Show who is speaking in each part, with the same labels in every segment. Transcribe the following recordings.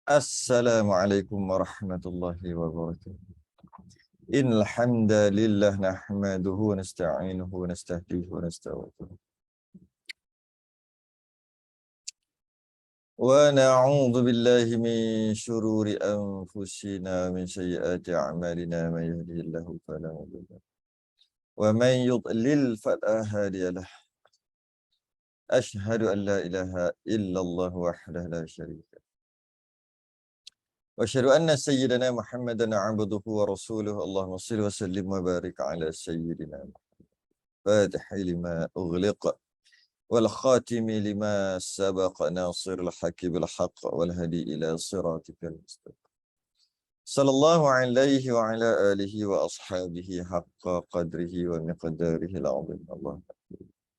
Speaker 1: Assalamualaikum warahmatullahi wabarakatuh. Innal hamdalillah nahmaduhu wa nasta'inuhu wa nastahdihi wa nastaghfiruh. Wa na'udzu billahi min syururi anfusina min sayyiati a'malina may yahdihillahu fala mudilla lahu wa man yudlil fala hadiya lahu. Asyhadu an la ilaha illallah wahdahu la syarika وأشهد أن سيدنا محمدا عبده ورسوله اللهم صل وسلم وبارك على سيدنا فاتح لما أغلق والخاتم لما سبق ناصر الحق بالحق والهدي إلى صراطك المستقيم صلى الله عليه وعلى آله وأصحابه حق قدره ومقداره العظيم اللهم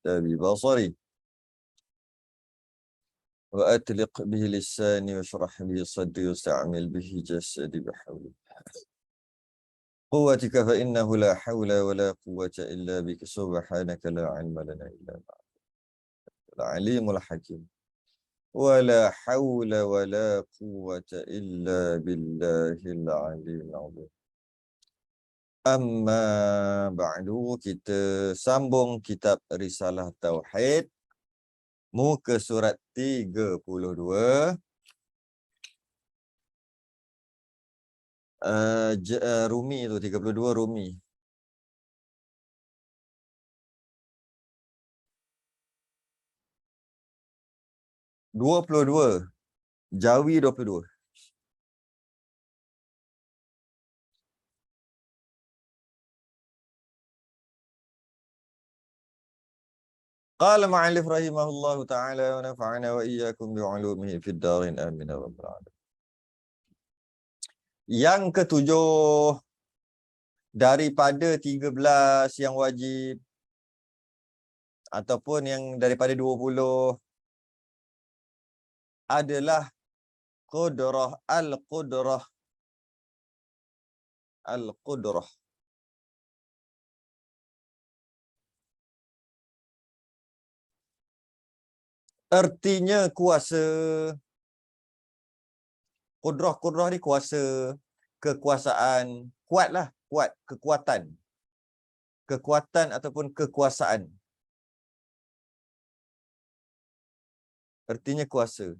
Speaker 1: تابي بصري وأطلق به لساني واشرح به صدري واستعمل به جسدي بحولك قوتك فإنه لا حول ولا قوة إلا بك سبحانك لا علم لنا إلا ما العليم الحكيم ولا حول ولا قوة إلا بالله العلي العظيم. Amma ba'du, kita sambung kitab Risalah Tauhid, muka surat 32. Rumi tu 32 Rumi. Dua puluh dua Jawi 22. Qala ma'alif rahimahullahu ta'ala wa nafa'ana wa iyyakum bi'ulumihi fid darin amin ya rabbal alamin. Yang ketujuh daripada 13 yang wajib ataupun yang daripada 20 adalah qudrah al-qudrah. Al-qudrah. Artinya kuasa. Qudrah ni kuasa, kekuasaan, kuatlah, kuat, kekuatan. Kekuatan ataupun kekuasaan. Artinya kuasa.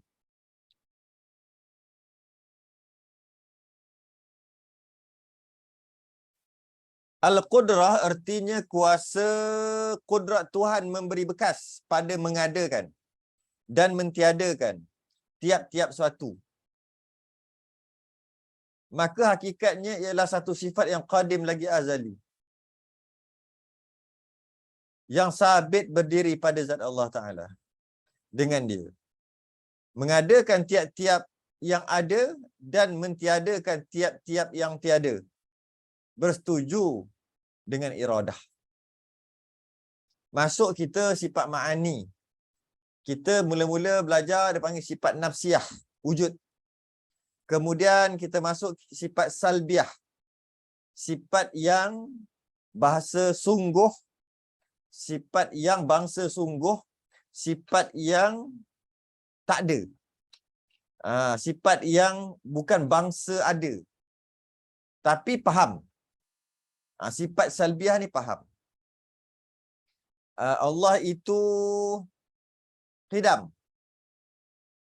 Speaker 1: Al-Qudrah artinya kuasa, kudrat Tuhan memberi bekas pada mengadakan dan mentiadakan tiap-tiap suatu. Maka hakikatnya ialah satu sifat yang qadim lagi azali. Yang sabit berdiri pada zat Allah Ta'ala. Dengan dia. Mengadakan tiap-tiap yang ada dan mentiadakan tiap-tiap yang tiada. Bersetuju dengan iradah. Masuk kita sifat ma'ani. Kita mula-mula belajar dia panggil sifat nafsiyah, wujud. Kemudian kita masuk sifat salbiah. Sifat yang bahasa sungguh, sifat yang bangsa sungguh, sifat yang tak ada. Sifat yang bukan bangsa ada. Tapi faham. Sifat salbiah ni faham. Allah itu qidam.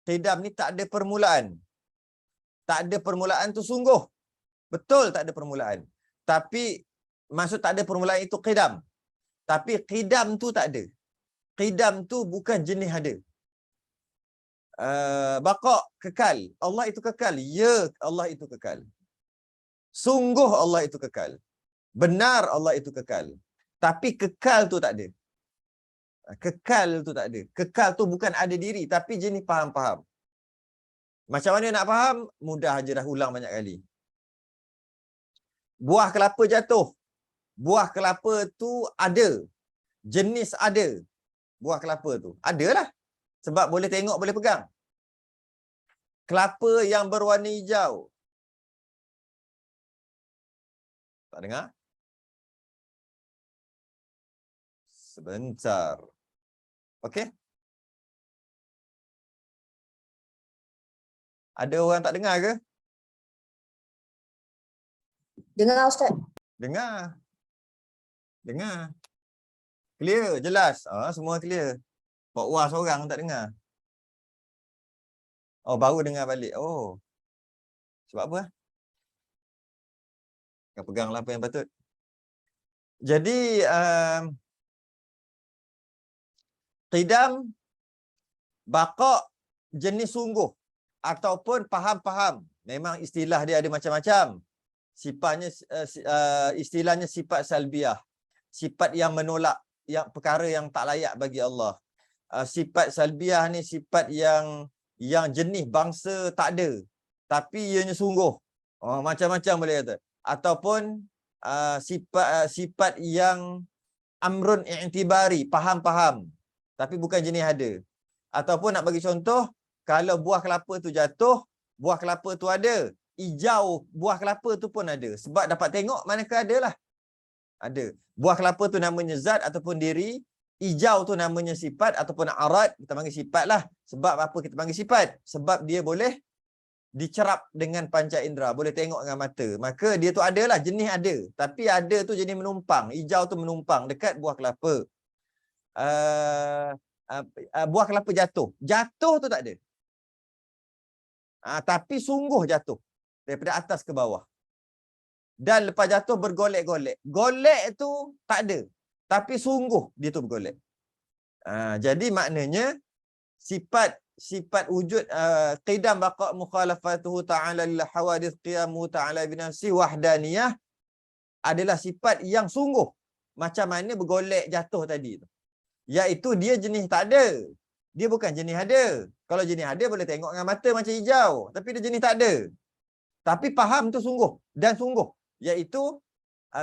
Speaker 1: Qidam ni tak ada permulaan. Tak ada permulaan tu sungguh. Betul tak ada permulaan. Tapi maksud tak ada permulaan itu qidam. Tapi qidam tu tak ada. Qidam tu bukan jenis ada. Baqa, kekal. Allah itu kekal. Ya, Allah itu kekal. Sungguh Allah itu kekal. Benar Allah itu kekal. Tapi kekal tu tak ada. Kekal tu tak ada. Kekal tu bukan ada diri, tapi jenis faham-faham. Macam mana nak faham? Mudah aja, dah ulang banyak kali. Buah kelapa jatuh. Buah kelapa tu ada. Jenis ada. Buah kelapa tu. Adalah. Sebab boleh tengok, boleh pegang. Kelapa yang berwarna hijau. Tak dengar? Sebentar. Okey? Ada orang tak dengar ke?
Speaker 2: Dengar Ustaz.
Speaker 1: Dengar. Dengar. Clear, jelas. Semua clear. Kok wah seorang tak dengar. Oh, baru dengar balik. Oh. Sebab apa? Kau peganglah apa yang patut. Jadi, qidam, baqa' jenis sungguh ataupun faham-faham. Memang istilah dia ada macam-macam. Sifatnya istilahnya sifat salbiah. Sifat yang menolak yang perkara yang tak layak bagi Allah. Sifat salbiah ni sifat yang jenis bangsa tak ada, tapi ianya sungguh. Macam-macam boleh kata. Ataupun sifat yang amrun i'tibari, faham-faham, tapi bukan jenis ada. Ataupun nak bagi contoh, kalau buah kelapa tu jatuh, buah kelapa tu ada, hijau buah kelapa tu pun ada. Sebab dapat tengok manakah ada lah. Ada. Buah kelapa tu namanya zat ataupun diri, hijau tu namanya sifat ataupun arad, kita panggil sifat lah. Sebab apa kita panggil sifat? Sebab dia boleh dicerap dengan panca indera, boleh tengok dengan mata. Maka dia tu adalah, jenis ada. Tapi ada tu jenis menumpang. Hijau tu menumpang dekat buah kelapa. Buah kelapa jatuh. Jatuh tu tak ada. Tapi sungguh jatuh. Daripada atas ke bawah. Dan lepas jatuh bergolek-golek. Golek tu tak ada. Tapi sungguh dia tu bergolek. Jadi maknanya sifat wujud qidam baqa' mukhalafatuhu ta'ala lil hawadith qiyamu ta'ala binafsi wahdaniyah adalah sifat yang sungguh. Macam mana bergolek jatuh tadi tu. Iaitu dia jenis tak ada. Dia bukan jenis ada. Kalau jenis ada boleh tengok dengan mata macam hijau. Tapi dia jenis tak ada. Tapi faham tu sungguh. Dan sungguh. Iaitu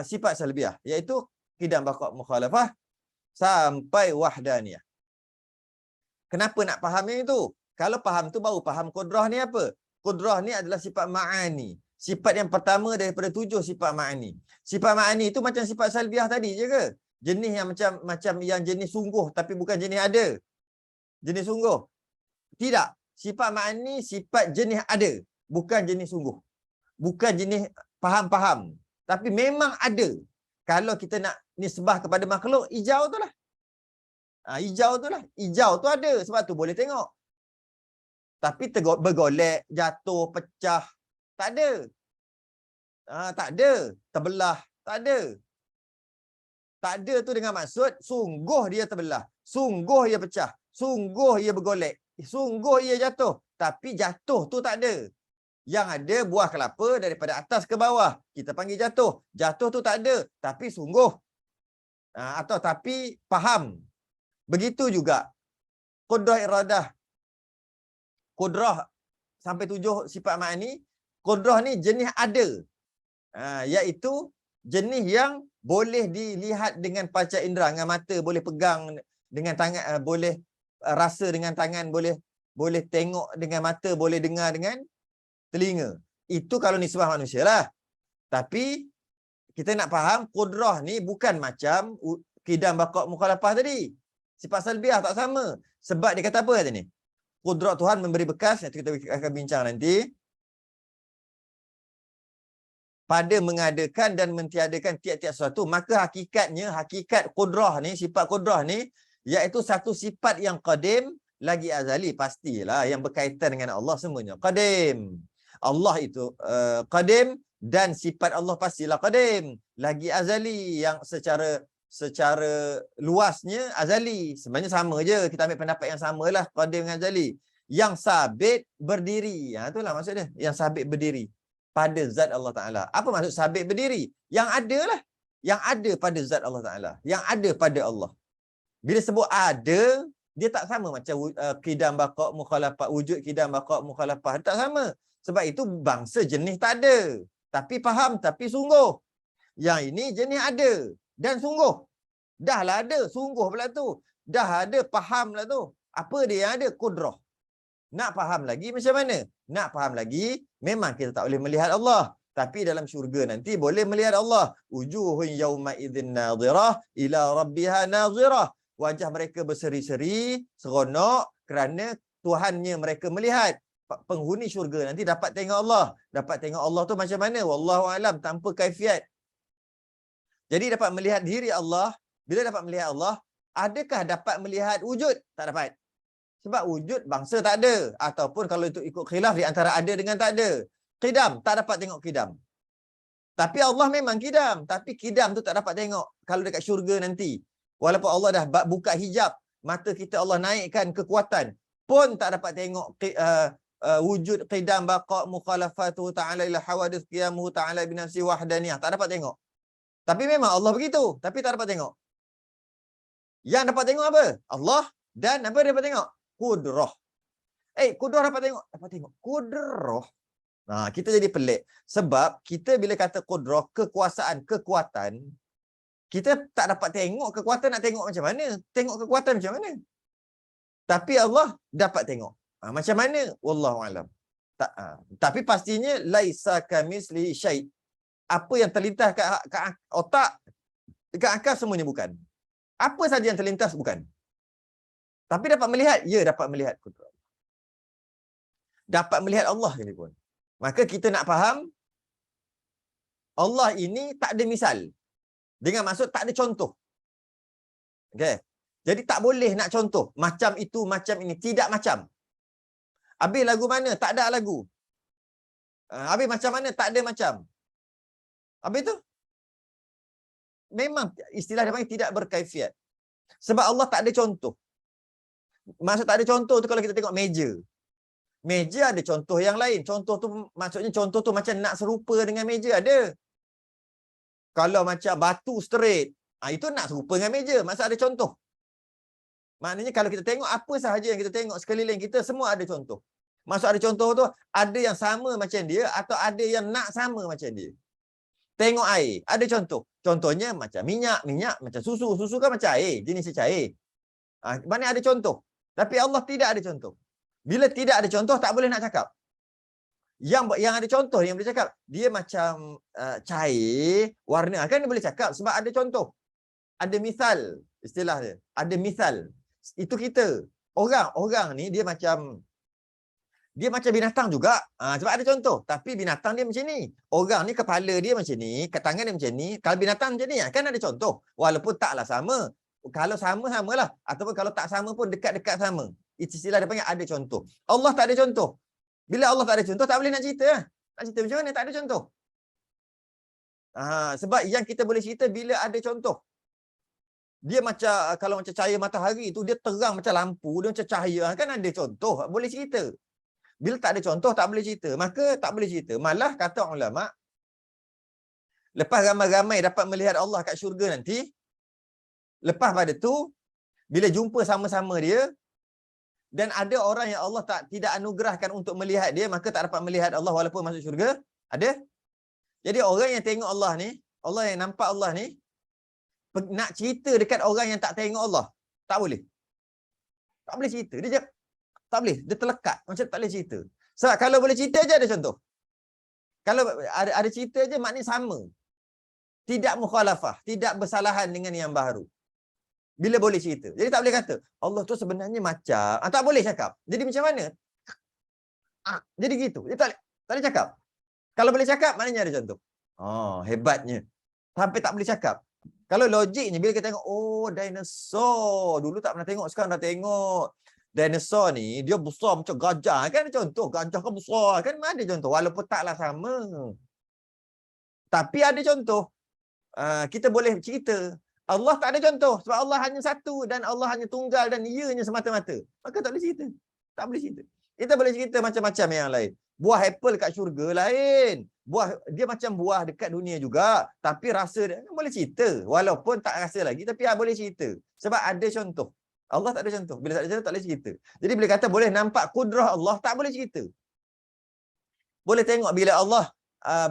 Speaker 1: sifat salbiah. Iaitu qidam baqa' mukhalafah sampai wahdaniyah. Kenapa nak faham yang itu? Kalau faham tu baru faham qudrah ni apa? Qudrah ni adalah sifat ma'ani. Sifat yang pertama daripada 7 sifat ma'ani. Sifat ma'ani itu macam sifat salbiah tadi je ke? Jenis yang macam yang jenis sungguh tapi bukan jenis ada. Jenis sungguh. Tidak. Sifat ma'ani sifat jenis ada. Bukan jenis sungguh. Bukan jenis faham-faham. Tapi memang ada. Kalau kita nak nisbah kepada makhluk, hijau tu lah. Hijau tu lah. Hijau tu ada. Sebab tu boleh tengok. Tapi bergolek, jatuh, pecah. Tak ada. Tak ada. Terbelah. Tak ada. Tak ada tu dengan maksud sungguh dia terbelah. Sungguh ia pecah. Sungguh ia bergolek. Sungguh ia jatuh. Tapi jatuh tu tak ada. Yang ada buah kelapa daripada atas ke bawah. Kita panggil jatuh. Jatuh tu tak ada. Tapi sungguh. Atau tapi faham. Begitu juga. Qudrah iradah. Qudrah sampai 7 sifat ma'ani. Qudrah ni jenis ada. Iaitu jenis yang boleh dilihat dengan panca indera, dengan mata, boleh pegang dengan tangan, boleh rasa dengan tangan, boleh tengok dengan mata, boleh dengar dengan telinga. Itu kalau nisbah manusia lah. Tapi kita nak faham qudrah ni bukan macam qidam baqa' mukhalafah tadi. Sifat salbiah tak sama. Sebab dia kata apa kata ni? Qudrah Tuhan memberi bekas, nanti kita akan bincang nanti. Pada mengadakan dan mentiadakan tiap-tiap sesuatu, maka hakikat qudrah ni, sifat qudrah ni, iaitu satu sifat yang qadim lagi azali. Pastilah yang berkaitan dengan Allah semuanya qadim. Allah itu qadim dan sifat Allah pastilah qadim. Lagi azali, yang secara luasnya azali. Sebenarnya sama je, kita ambil pendapat yang samalah, qadim dengan azali. Yang sabit berdiri. Itulah maksud dia, yang sabit berdiri pada zat Allah Ta'ala. Apa maksud sabit berdiri? Yang ada lah. Yang ada pada zat Allah Ta'ala. Yang ada pada Allah. Bila sebut ada, dia tak sama macam qidam baqa' mukhalafah, wujud qidam baqa' mukhalafah. Tak sama. Sebab itu bangsa jenis tak ada. Tapi faham, tapi sungguh. Yang ini jenis ada. Dan sungguh. Dah lah ada, sungguh pula tu. Dah ada, faham lah tu. Apa dia yang ada? Qudrah. Nak faham lagi macam mana? Nak faham lagi, memang kita tak boleh melihat Allah. Tapi dalam syurga nanti boleh melihat Allah. Wujuhun yawma idzin nadhirah ila rabbiha nadhirah. Wajah mereka berseri-seri, seronok kerana Tuhannya mereka melihat. penghuni syurga nanti dapat tengok Allah. Dapat tengok Allah tu macam mana? Wallahu alam, tanpa kaifiat. Jadi dapat melihat diri Allah. Bila dapat melihat Allah, adakah dapat melihat wujud? Tak dapat. Sebab wujud bangsa tak ada. Ataupun kalau itu ikut khilaf di antara ada dengan tak ada. Qidam, tak dapat tengok qidam. Tapi Allah memang qidam. Tapi qidam tu tak dapat tengok kalau dekat syurga nanti. Walaupun Allah dah buka hijab, mata kita Allah naikkan kekuatan, pun tak dapat tengok wujud qidam, baqa, mukhalafatu ta'ala ila hawadith, qiyamuhu ta'ala binafsi wahdaniyah. Tak dapat tengok. Tapi memang Allah begitu. Tapi tak dapat tengok. Yang dapat tengok apa? Allah. Dan apa dia dapat tengok? Kudrah. Kudrah dapat tengok? Dapat tengok. Kudrah. Nah, kita jadi pelik. Sebab kita bila kata kudrah, kekuasaan, kekuatan, kita tak dapat tengok kekuatan, nak tengok macam mana? Tengok kekuatan macam mana? Tapi Allah dapat tengok. Macam mana? Wallahu alam. Tapi pastinya laisa kamisli syai'. Apa yang terlintas kat otak, dekat akal semuanya bukan. Apa saja yang terlintas bukan. Tapi dapat melihat, ya dapat melihat kudrah. Dapat melihat Allah ini pun. Maka kita nak faham Allah ini tak ada misal. Dengan maksud tak ada contoh. Okey. Jadi tak boleh nak contoh macam itu, macam ini, tidak macam. Habis lagu mana? Tak ada lagu. Habis macam mana? Tak ada macam. Habis tu memang istilah dia panggil tidak berkaifiat. Sebab Allah tak ada contoh. Maksud tak ada contoh tu kalau kita tengok meja. Meja ada contoh yang lain. Contoh tu maksudnya contoh tu macam nak serupa dengan meja ada. Kalau macam batu straight, itu nak serupa dengan meja. Maksud ada contoh. Maknanya kalau kita tengok apa sahaja yang kita tengok sekeliling kita, semua ada contoh. Maksud ada contoh tu, ada yang sama macam dia atau ada yang nak sama macam dia. Tengok air, ada contoh. Contohnya macam minyak, macam susu. Susu kan macam air, jenis cair. Mana ada contoh. Tapi Allah tidak ada contoh. Bila tidak ada contoh, tak boleh nak cakap. Yang ada contoh, yang boleh cakap, dia macam cair, warna, kan dia boleh cakap sebab ada contoh. Ada misal, istilah dia. Ada misal. Itu kita. Orang ni dia macam binatang juga. Sebab ada contoh. Tapi binatang dia macam ni. Orang ni kepala dia macam ni, tangan dia macam ni. Kalau binatang macam ni, kan ada contoh. Walaupun taklah sama. Kalau sama-samalah. Ataupun kalau tak sama pun dekat-dekat sama. Itu istilah dia panggil ada contoh. Allah tak ada contoh. Bila Allah tak ada contoh, tak boleh nak cerita. Nak cerita macam mana? Tak ada contoh. Sebab yang kita boleh cerita bila ada contoh. Dia macam, kalau macam cahaya matahari tu, dia terang macam lampu, dia macam cahaya. Kan ada contoh, boleh cerita. Bila tak ada contoh, tak boleh cerita. Maka tak boleh cerita. Malah kata ulama, lepas ramai-ramai dapat melihat Allah kat syurga nanti, lepas pada tu, bila jumpa sama-sama dia, dan ada orang yang Allah tidak anugerahkan untuk melihat dia, maka tak dapat melihat Allah walaupun masuk syurga. Ada? Jadi orang yang tengok Allah ni, Allah yang nampak Allah ni, nak cerita dekat orang yang tak tengok Allah, tak boleh. Tak boleh cerita. Dia tak boleh. Dia terlekat. Macam tak boleh cerita. Sebab kalau boleh cerita je ada contoh. Kalau ada cerita je maknanya sama. Tidak mukhalafah. Tidak bersalahan dengan yang baru. Bila boleh cerita. Jadi tak boleh kata, Allah tu sebenarnya macam. Tak boleh cakap. Jadi macam mana? Jadi gitu. Dia tak boleh cakap. Kalau boleh cakap, maknanya ada contoh. Hebatnya. Sampai tak boleh cakap. Kalau logiknya, bila kita tengok, dinosaur. Dulu tak pernah tengok, sekarang dah tengok. Dinosaur ni, dia besar macam gajah. Kan ada contoh. Gajah kan besar. Kan ada contoh. Walaupun taklah sama. Tapi ada contoh. Kita boleh cerita. Allah tak ada contoh. Sebab Allah hanya satu. Dan Allah hanya tunggal. Dan ianya semata-mata. Maka tak boleh cerita. Tak boleh cerita. Kita boleh cerita macam-macam yang lain. Buah apple kat syurga lain. Dia macam buah dekat dunia juga. Tapi rasa dia boleh cerita. Walaupun tak rasa lagi. Tapi boleh cerita. Sebab ada contoh. Allah tak ada contoh. Bila tak ada contoh, tak boleh cerita. Jadi bila kata boleh nampak kudrah Allah, tak boleh cerita. Boleh tengok bila Allah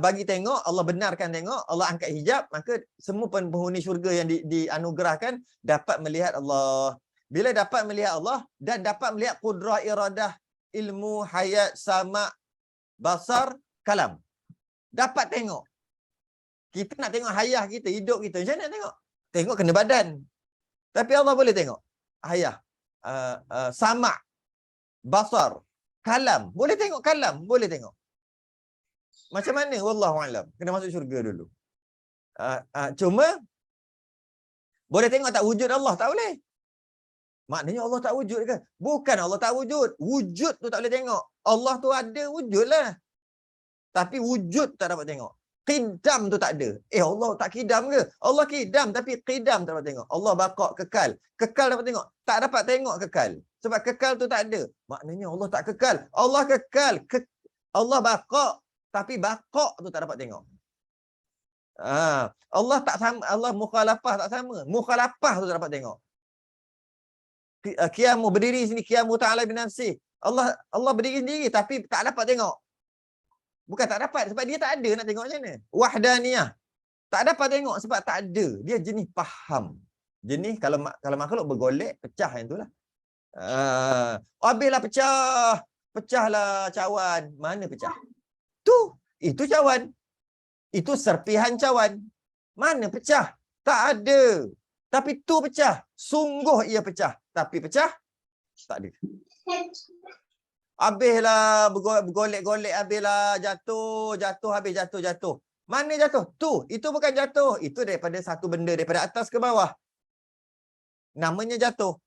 Speaker 1: bagi tengok, Allah benarkan tengok, Allah angkat hijab, maka semua penghuni syurga yang dianugerahkan dapat melihat Allah. Bila dapat melihat Allah dan dapat melihat kudrah, iradah, ilmu, hayat, sama, basar, kalam. Dapat tengok. Kita nak tengok hayah kita, hidup kita. Macam mana nak tengok? Tengok kena badan. Tapi Allah boleh tengok. Hayah. Sama, basar, Kalam. Boleh tengok kalam. Boleh tengok. Macam mana? Wallahualam. Kena masuk syurga dulu. Cuma, boleh tengok tak wujud Allah? Tak boleh. Maknanya Allah tak wujud ke? Bukan Allah tak wujud. Wujud tu tak boleh tengok. Allah tu ada, wujud lah. Tapi wujud tak dapat tengok. Qidam tu tak ada. Allah tak kidam ke? Allah kidam tapi qidam tak dapat tengok. Allah baqak, kekal. Kekal dapat tengok. Tak dapat tengok kekal. Sebab kekal tu tak ada. Maknanya Allah tak kekal. Allah kekal. Allah baqak. Tapi baqak tu tak dapat tengok. Allah tak sama. Allah mukhalafah tak sama. Mukhalafah tu tak dapat tengok. Qiyamu berdiri sini, qiyamu ta'ala binafsih. Allah berdiri sendiri tapi tak dapat tengok. Bukan tak dapat sebab dia tak ada nak tengok macam mana. Wahdaniyah. Tak dapat tengok sebab tak ada. Dia jenis faham. Jenis kalau makhluk bergolek, pecah yang itulah. Habislah pecah. Pecahlah cawan. Mana pecah? Itu cawan. Itu serpihan cawan. Mana pecah? Tak ada. Tapi tu pecah. Sungguh ia pecah. Tapi pecah? Tak ada. Habislah bergolek-golek, habislah jatuh, habis jatuh. Mana jatuh? Itu bukan jatuh. Itu daripada satu benda, daripada atas ke bawah. Namanya jatuh.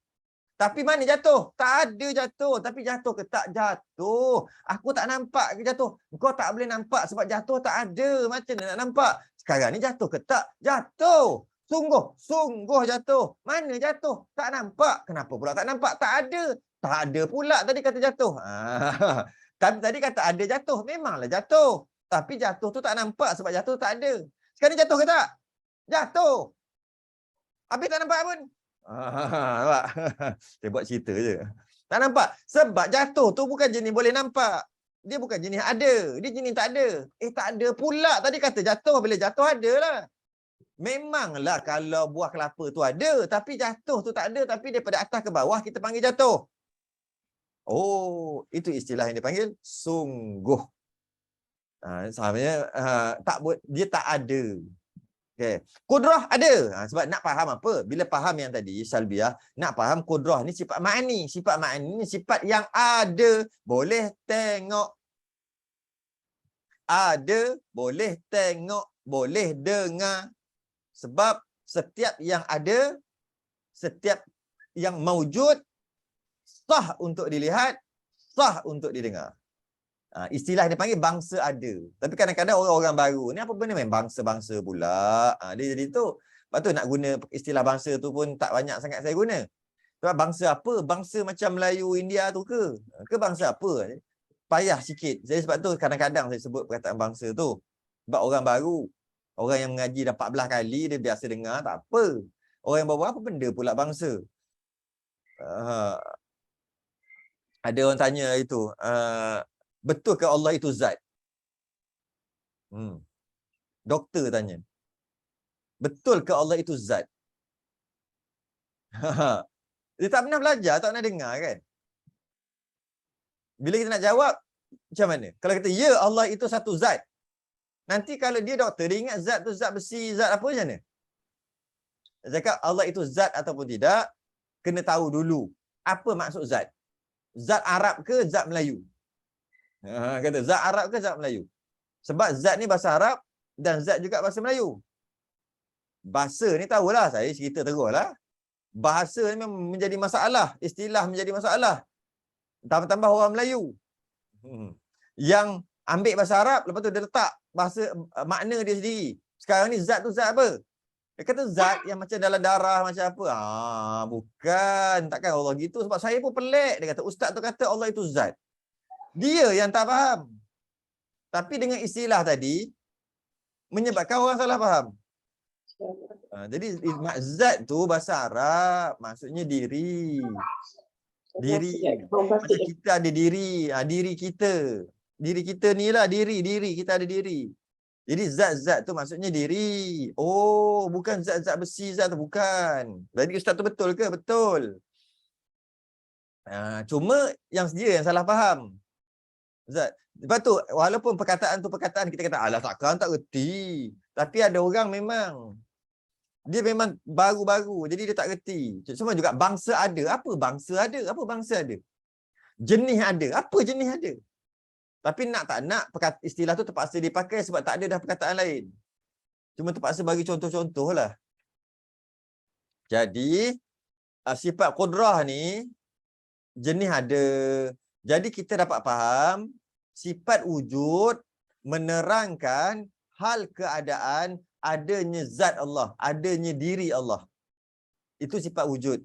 Speaker 1: Tapi mana jatuh? Tak ada jatuh. Tapi jatuh ke? Tak jatuh. Aku tak nampak ke jatuh? Kau tak boleh nampak sebab jatuh tak ada. Macam mana nak nampak? Sekarang ni jatuh ke? Tak jatuh. Sungguh jatuh. Mana jatuh? Tak nampak. Kenapa pula tak nampak? Tak ada. Tak ada pula tadi kata jatuh. Tapi tadi kata ada jatuh. Memanglah jatuh. Tapi jatuh tu tak nampak sebab jatuh tak ada. Sekarang ni jatuh ke tak? Jatuh. Habis tak nampak pun. Nampak? Saya buat cerita je. Tak nampak. Sebab jatuh tu bukan jenis boleh nampak. Dia bukan jenis ada. Dia jenis tak ada. Tak ada pula. Tadi kata jatuh. Bila jatuh ada lah. Memanglah kalau buah kelapa tu ada. Tapi jatuh tu tak ada. Tapi daripada atas ke bawah kita panggil jatuh. Oh, itu istilah yang dipanggil sungguh. Sebenarnya dia tak ada. Okay. Kudrah ada. Sebab nak faham apa? Bila faham yang tadi, salbiah, nak faham kudrah ni sifat ma'ani. Sifat ma'ani ni sifat yang ada. Boleh tengok. Ada, boleh tengok, boleh dengar. Sebab setiap yang ada, setiap yang maujud, sah untuk dilihat, sah untuk didengar. Istilah dia panggil bangsa ada. Tapi kadang-kadang orang-orang baru ni apa benda main bangsa-bangsa pula. Dia jadi tu. Lepas tu nak guna istilah bangsa tu pun tak banyak sangat saya guna. Sebab bangsa apa? Bangsa macam Melayu, India tu ke? Ke bangsa apa? Payah sikit. Jadi sebab tu kadang-kadang saya sebut perkataan bangsa tu. Sebab orang baru. Orang yang mengaji dah 14 kali, dia biasa dengar, tak apa. Orang yang baru apa benda pula bangsa? Ada orang tanya itu. Betul ke Allah itu zat? Doktor tanya. Betul ke Allah itu zat? Dia tak pernah belajar, tak pernah dengar kan? Bila kita nak jawab, macam mana? Kalau kata, ya Allah itu satu zat. Nanti kalau dia doktor, dia ingat zat tu zat besi, zat apa macam mana? Dia cakap Allah itu zat ataupun tidak, kena tahu dulu. Apa maksud zat? Zat Arab ke zat Melayu? Kata zat Arab ke zat Melayu? Sebab zat ni bahasa Arab dan zat juga bahasa Melayu. Bahasa ni tahulah, saya cerita teruslah. Bahasa ni memang menjadi masalah, istilah menjadi masalah. Tambah-tambah orang Melayu. Yang ambil bahasa Arab, lepas tu dia letak bahasa makna dia sendiri. Sekarang ni zat tu zat apa? Dia kata zat yang macam dalam darah macam apa? Bukan. Takkan Allah gitu. Sebab saya pun pelik. Dia kata ustaz tu kata Allah itu zat. Dia yang tak faham. Tapi dengan istilah tadi menyebabkan orang salah faham. Jadi zat tu bahasa Arab maksudnya diri. Diri. Macam kita ada diri. Diri kita. Diri kita ni lah diri. Kita ada diri. Jadi zat-zat tu maksudnya diri. Oh, bukan zat-zat besi, zat tu bukan. Jadi ustaz tu betul ke? Betul. Cuma yang dia yang salah faham. Zat. Lepas tu, walaupun perkataan tu perkataan kita kata, alah takkan tak reti. Tapi ada orang memang, dia memang baru-baru. Jadi dia tak reti. Semua juga bangsa ada. Apa bangsa ada? Apa bangsa ada? Jenis ada. Apa jenis ada? Tapi nak tak nak, istilah tu terpaksa dipakai sebab tak ada dah perkataan lain. Cuma terpaksa bagi contoh-contoh lah. Jadi, sifat qudrah ni, jenis ada. Jadi kita dapat faham, sifat wujud menerangkan hal keadaan adanya zat Allah, adanya diri Allah. Itu sifat wujud.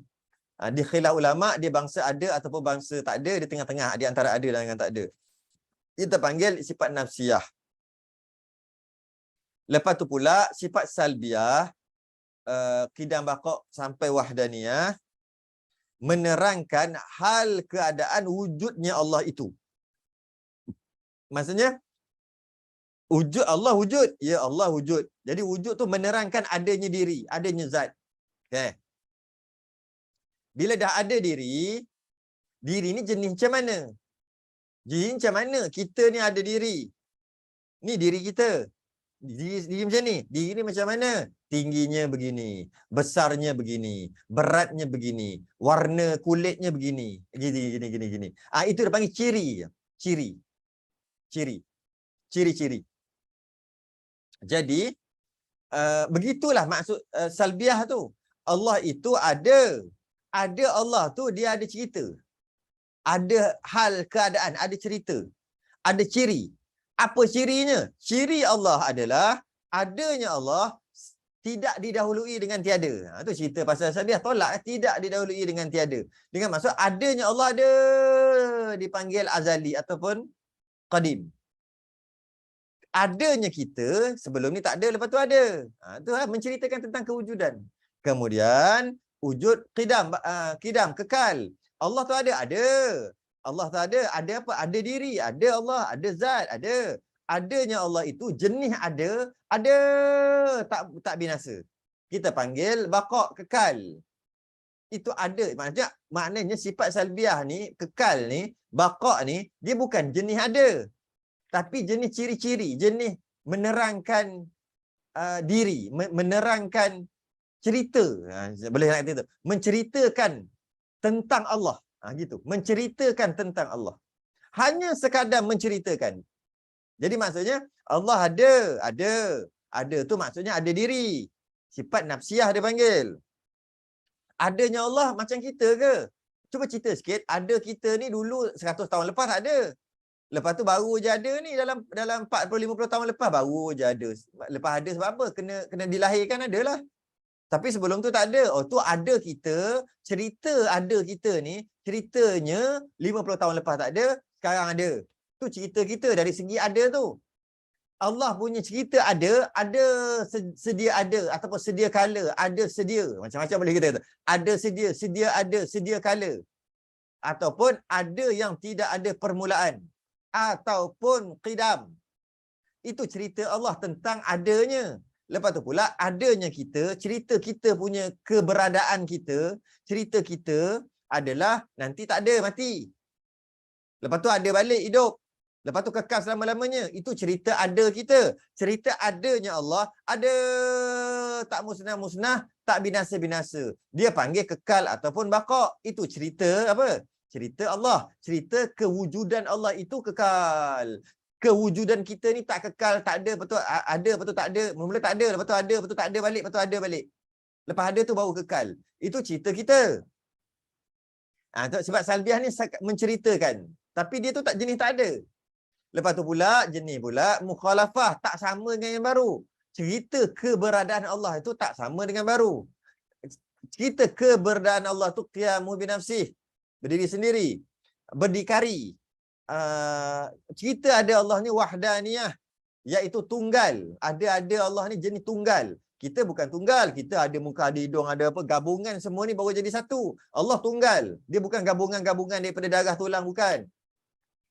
Speaker 1: Di khilaf ulama, dia bangsa ada ataupun bangsa tak ada, dia tengah-tengah, di antara ada dengan tak ada. Kita panggil sifat nafsiyah. Lepas tu pula, sifat salbiyah, qidam baqa' sampai wahdaniyah, menerangkan hal keadaan wujudnya Allah itu. Maksudnya, wujud Allah wujud. Ya Allah wujud. Jadi wujud tu menerangkan adanya diri, adanya zat. Okay. Bila dah ada diri, diri ni jenis macam mana? Diri macam mana? Kita ni ada diri. Ni diri kita. Diri macam ni. Diri ni macam mana? Tingginya begini, besarnya begini, beratnya begini, warna kulitnya begini. Gini. Itu dia panggil ciri. Ciri-ciri. Jadi, begitulah maksud salbiah tu. Allah itu ada. Ada Allah tu dia ada cerita. Ada hal keadaan, ada cerita. Ada ciri. Apa cirinya? Ciri Allah adalah adanya Allah tidak didahului dengan tiada. Itu cerita pasal salbiah. Tolak tidak didahului dengan tiada. Dengan maksud adanya Allah ada dipanggil azali ataupun qadim. Adanya kita sebelum ni tak ada, lepas tu ada. Itu menceritakan tentang kewujudan. Kemudian wujud qidam kekal. Allah tu ada. Allah tu ada apa? Ada diri, ada Allah, ada zat, ada. Adanya Allah itu jenis ada tak binasa. Kita panggil baqa' kekal. Itu ada. Maknanya sifat salbiah ni, kekal ni, baqa' ni, dia bukan jenis ada. Tapi jenis ciri-ciri, jenis menerangkan diri, menerangkan cerita. Boleh nak kata itu. Menceritakan tentang Allah. Gitu. Menceritakan tentang Allah. Hanya sekadar menceritakan. Jadi maksudnya Allah ada tu maksudnya ada diri. Sifat nafsiyah dia panggil. Adanya Allah macam kita ke? Cuba cerita sikit, ada kita ni dulu 100 tahun lepas tak ada. Lepas tu baru je ada ni dalam 40-50 tahun lepas baru je ada. Lepas ada sebab apa? Kena dilahirkan adalah. Tapi sebelum tu tak ada. Tu ada kita, cerita ada kita ni, ceritanya 50 tahun lepas tak ada, sekarang ada. Tu cerita kita dari segi ada tu. Allah punya cerita ada sedia ada ataupun sedia kala, ada sedia. Macam-macam boleh kita kata. Ada sedia kala. Ataupun ada yang tidak ada permulaan. Ataupun qidam. Itu cerita Allah tentang adanya. Lepas tu pula adanya kita, cerita kita punya keberadaan kita, cerita kita adalah nanti tak ada, mati. Lepas tu ada balik hidup. Lepas tu kekal selama-lamanya. Itu cerita ada kita. Cerita adanya Allah, ada tak musnah-musnah, tak binasa-binasa. Dia panggil kekal ataupun baqa'. Itu cerita apa? Cerita Allah. Cerita kewujudan Allah itu kekal. Kewujudan kita ni tak kekal, tak ada, betul ada, betul tak ada. Mula tak ada, lepas tu ada, betul tak ada balik, betul ada balik. Lepas ada tu baru kekal. Itu cerita kita. Sebab salbiah ni menceritakan. Tapi dia tu tak jenis tak ada. Lepas tu pula, jenis pula, mukhalafah, tak sama dengan yang baru. Cerita keberadaan Allah itu tak sama dengan baru. Cerita keberadaan Allah tu qiyamu binafsih. Berdiri sendiri. Berdikari. Cerita ada Allah ni wahdaniyah, iaitu tunggal. Ada Allah ni jenis tunggal. Kita bukan tunggal, kita ada muka, ada hidung, ada apa, gabungan semua ni baru jadi satu. Allah tunggal. Dia bukan gabungan-gabungan daripada darah tulang, bukan.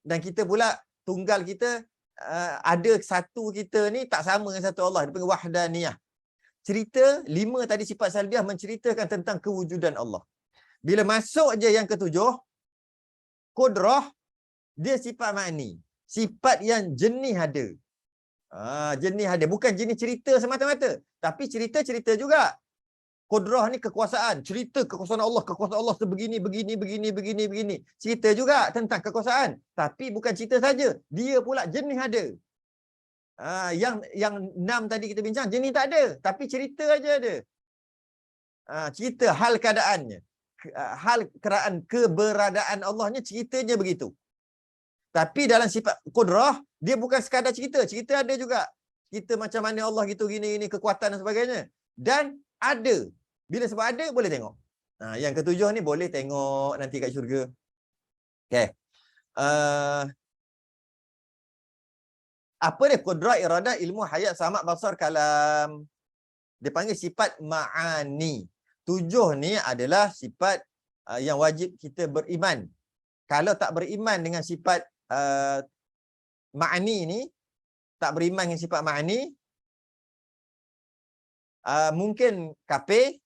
Speaker 1: Dan kita pula tunggal kita ada satu kita ni tak sama dengan satu Allah. Dia panggil wahdaniyah. Cerita 5 tadi sifat salbiah menceritakan tentang kewujudan Allah. Bila masuk je yang ketujuh, qudrah, dia sifat makni. Sifat yang jenis ada. Jenis ada. Bukan jenis cerita semata-mata. Tapi cerita-cerita juga. Qudrah ni kekuasaan, cerita kekuasaan Allah sebegini, begini. Cerita juga tentang kekuasaan. Tapi bukan cerita saja, dia pula jenis ada. Yang 6 tadi kita bincang, jenis tak ada, tapi cerita aja ada. Cerita hal keadaannya. Hal keberadaan Allahnya, ceritanya begitu. Tapi dalam sifat qudrah, dia bukan sekadar cerita. Cerita ada juga. Cerita macam mana Allah gitu, gini, kekuatan dan sebagainya. Dan ada. Bila sebab ada, boleh tengok. Yang ketujuh ni boleh tengok nanti kat syurga. Okay. Apa dia? Qudrah, iradah, ilmu, hayat, samak, basar, kalam. Dia panggil sifat ma'ani. 7 ni adalah sifat yang wajib kita beriman. Kalau tak beriman dengan sifat ma'ani ni, tak beriman dengan sifat ma'ani, mungkin kafir,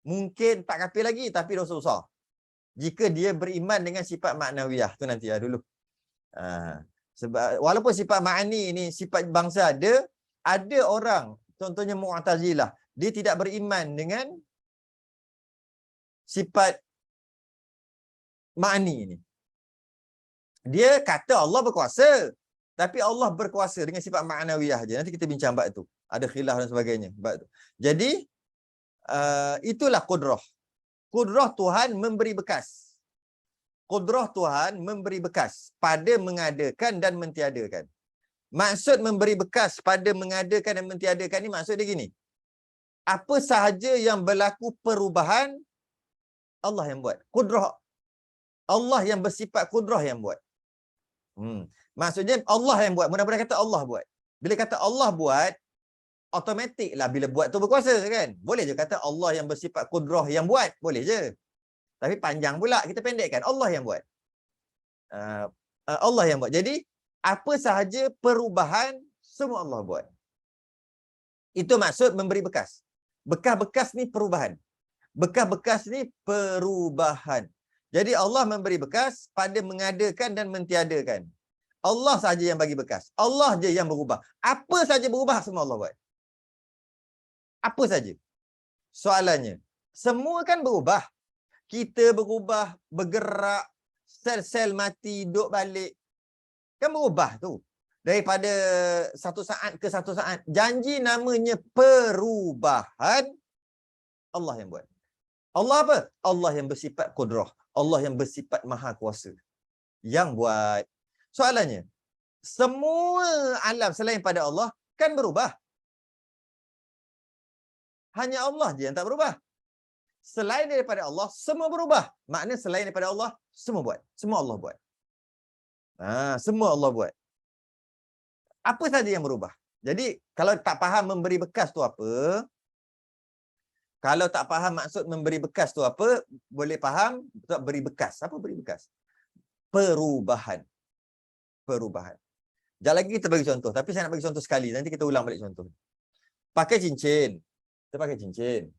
Speaker 1: mungkin tak kafir lagi, tapi dosa besar. Jika dia beriman dengan sifat maknawiyah. Tu nanti dulu. Sebab walaupun sifat ma'ani ni sifat bangsa ada orang, contohnya Mu'tazilah, dia tidak beriman dengan sifat ma'ani ni. Dia kata Allah berkuasa, tapi Allah berkuasa dengan sifat ma'nawiyah je. Nanti kita bincang bab tu. Ada khilaf dan sebagainya bab tu. Jadi itulah qudrah. Qudrah Tuhan memberi bekas. Qudrah Tuhan memberi bekas pada mengadakan dan mentiadakan. Maksud memberi bekas pada mengadakan dan mentiadakan ni maksud dia gini. Apa sahaja yang berlaku perubahan, Allah yang buat. Qudrah Allah yang bersifat qudrah yang buat. Maksudnya Allah yang buat. Mudah-mudahan kata Allah buat. Bila kata Allah buat, automatik lah bila buat tu berkuasa kan. Boleh je kata Allah yang bersifat qudrah yang buat. Boleh je. Tapi panjang pula, kita pendekkan. Allah yang buat. Allah yang buat. Jadi, apa sahaja perubahan, semua Allah buat. Itu maksud memberi bekas. Bekas-bekas ni perubahan. Bekas-bekas ni perubahan. Jadi Allah memberi bekas pada mengadakan dan mentiadakan. Allah saja yang bagi bekas. Allah je yang berubah. Apa saja berubah, semua Allah buat. Apa saja. Soalannya, semua kan berubah. Kita berubah, bergerak, sel-sel mati, duduk balik. Kan berubah tu. Daripada satu saat ke satu saat. Janji namanya perubahan, Allah yang buat. Allah apa? Allah yang bersifat qudrah. Allah yang bersifat maha kuasa. Yang buat. Soalannya, semua alam selain pada Allah kan berubah. Hanya Allah je yang tak berubah. Selain daripada Allah, semua berubah. Maknanya selain daripada Allah, semua buat. Semua Allah buat. Semua Allah buat. Apa saja yang berubah. Jadi, kalau tak faham memberi bekas tu apa, kalau tak faham maksud memberi bekas tu apa, boleh faham tak beri bekas. Apa beri bekas? Perubahan. Perubahan. Sekejap lagi kita bagi contoh. Tapi saya nak bagi contoh sekali. Nanti kita ulang balik contoh. Pakai cincin. Kita pakai cincin.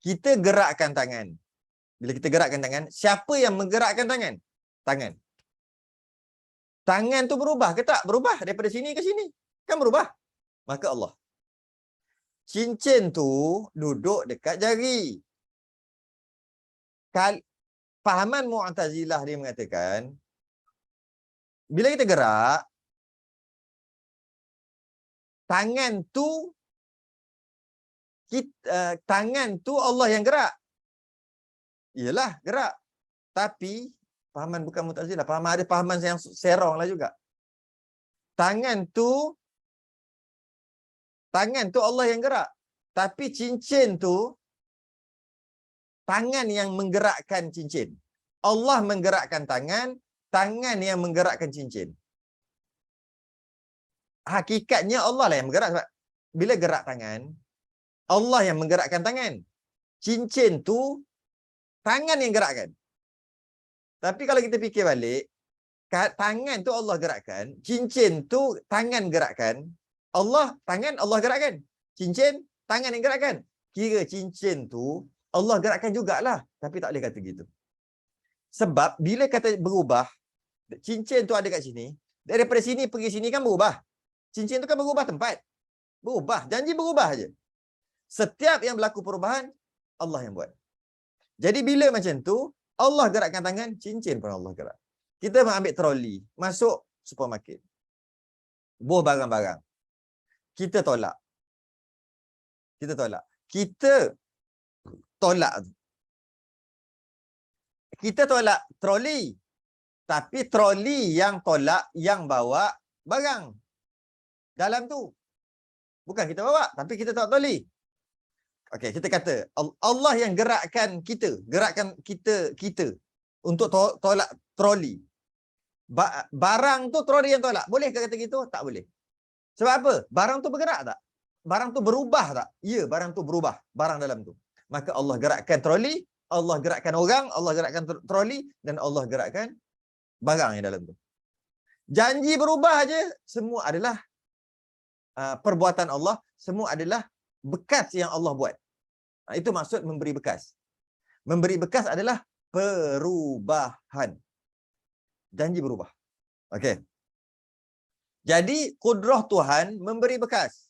Speaker 1: Kita gerakkan tangan. Bila kita gerakkan tangan, siapa yang menggerakkan tangan? Tangan. Tangan tu berubah ke tak? Berubah daripada sini ke sini. Kan berubah. Maka Allah. Cincin tu duduk dekat jari. Fahaman Mu'tazilah dia mengatakan, bila kita gerak, tangan tu Allah yang gerak. Iyalah, gerak. Tapi, fahaman bukan Mu'tazilah, ada fahaman yang serong lah juga. Tangan tu Allah yang gerak. Tapi cincin tu, tangan yang menggerakkan cincin. Allah menggerakkan tangan, tangan yang menggerakkan cincin. Hakikatnya Allah lah yang bergerak. Sebab bila gerak tangan, Allah yang menggerakkan tangan. Cincin tu, tangan yang gerakkan. Tapi kalau kita fikir balik, tangan tu Allah gerakkan, cincin tu tangan gerakkan, tangan Allah gerakkan. Cincin, tangan yang gerakkan. Kira cincin tu, Allah gerakkan jugalah. Tapi tak boleh kata gitu. Sebab bila kata berubah, cincin tu ada kat sini, daripada sini pergi sini kan berubah. Cincin tu kan berubah tempat. Berubah. Janji berubah je. Setiap yang berlaku perubahan, Allah yang buat. Jadi bila macam tu, Allah gerakkan tangan, cincin pun Allah gerak. Kita mengambil troli, masuk supermarket. Buah barang-barang. Kita tolak. Kita tolak. Kita tolak. Kita tolak troli. Tapi troli yang tolak, yang bawa barang. Dalam tu. Bukan kita bawa, tapi kita tolak troli. Okey, kita kata Allah yang gerakkan kita untuk tolak troli. Barang tu troli yang tolak. Boleh ke kata gitu? Tak boleh. Sebab apa? Barang tu bergerak tak? Barang tu berubah tak? Ya, barang tu berubah. Barang dalam tu. Maka Allah gerakkan troli, Allah gerakkan orang, Allah gerakkan troli, dan Allah gerakkan barang yang dalam tu. Janji berubah aja, semua adalah perbuatan Allah, semua adalah bekas yang Allah buat. Itu maksud memberi bekas. Memberi bekas adalah perubahan. Janji berubah. Okey. Jadi kudrah Tuhan memberi bekas.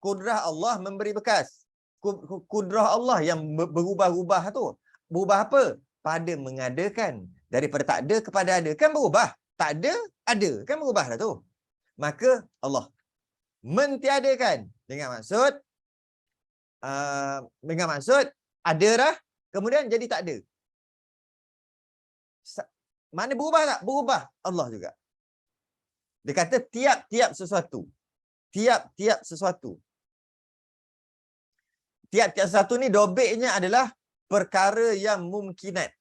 Speaker 1: Kudrah Allah memberi bekas. Kudrah Allah yang berubah-ubah tu. Berubah apa? Pada mengadakan. Daripada tak ada kepada ada. Kan berubah. Tak ada, ada. Kan berubah lah tu. Maka Allah mentiadakan. Dengan maksud ada dah, kemudian jadi tak ada. Mana berubah tak? Berubah. Allah juga. Dia kata tiap-tiap sesuatu. Tiap-tiap sesuatu. Tiap-tiap sesuatu ni dobeknya adalah perkara yang mumkinat.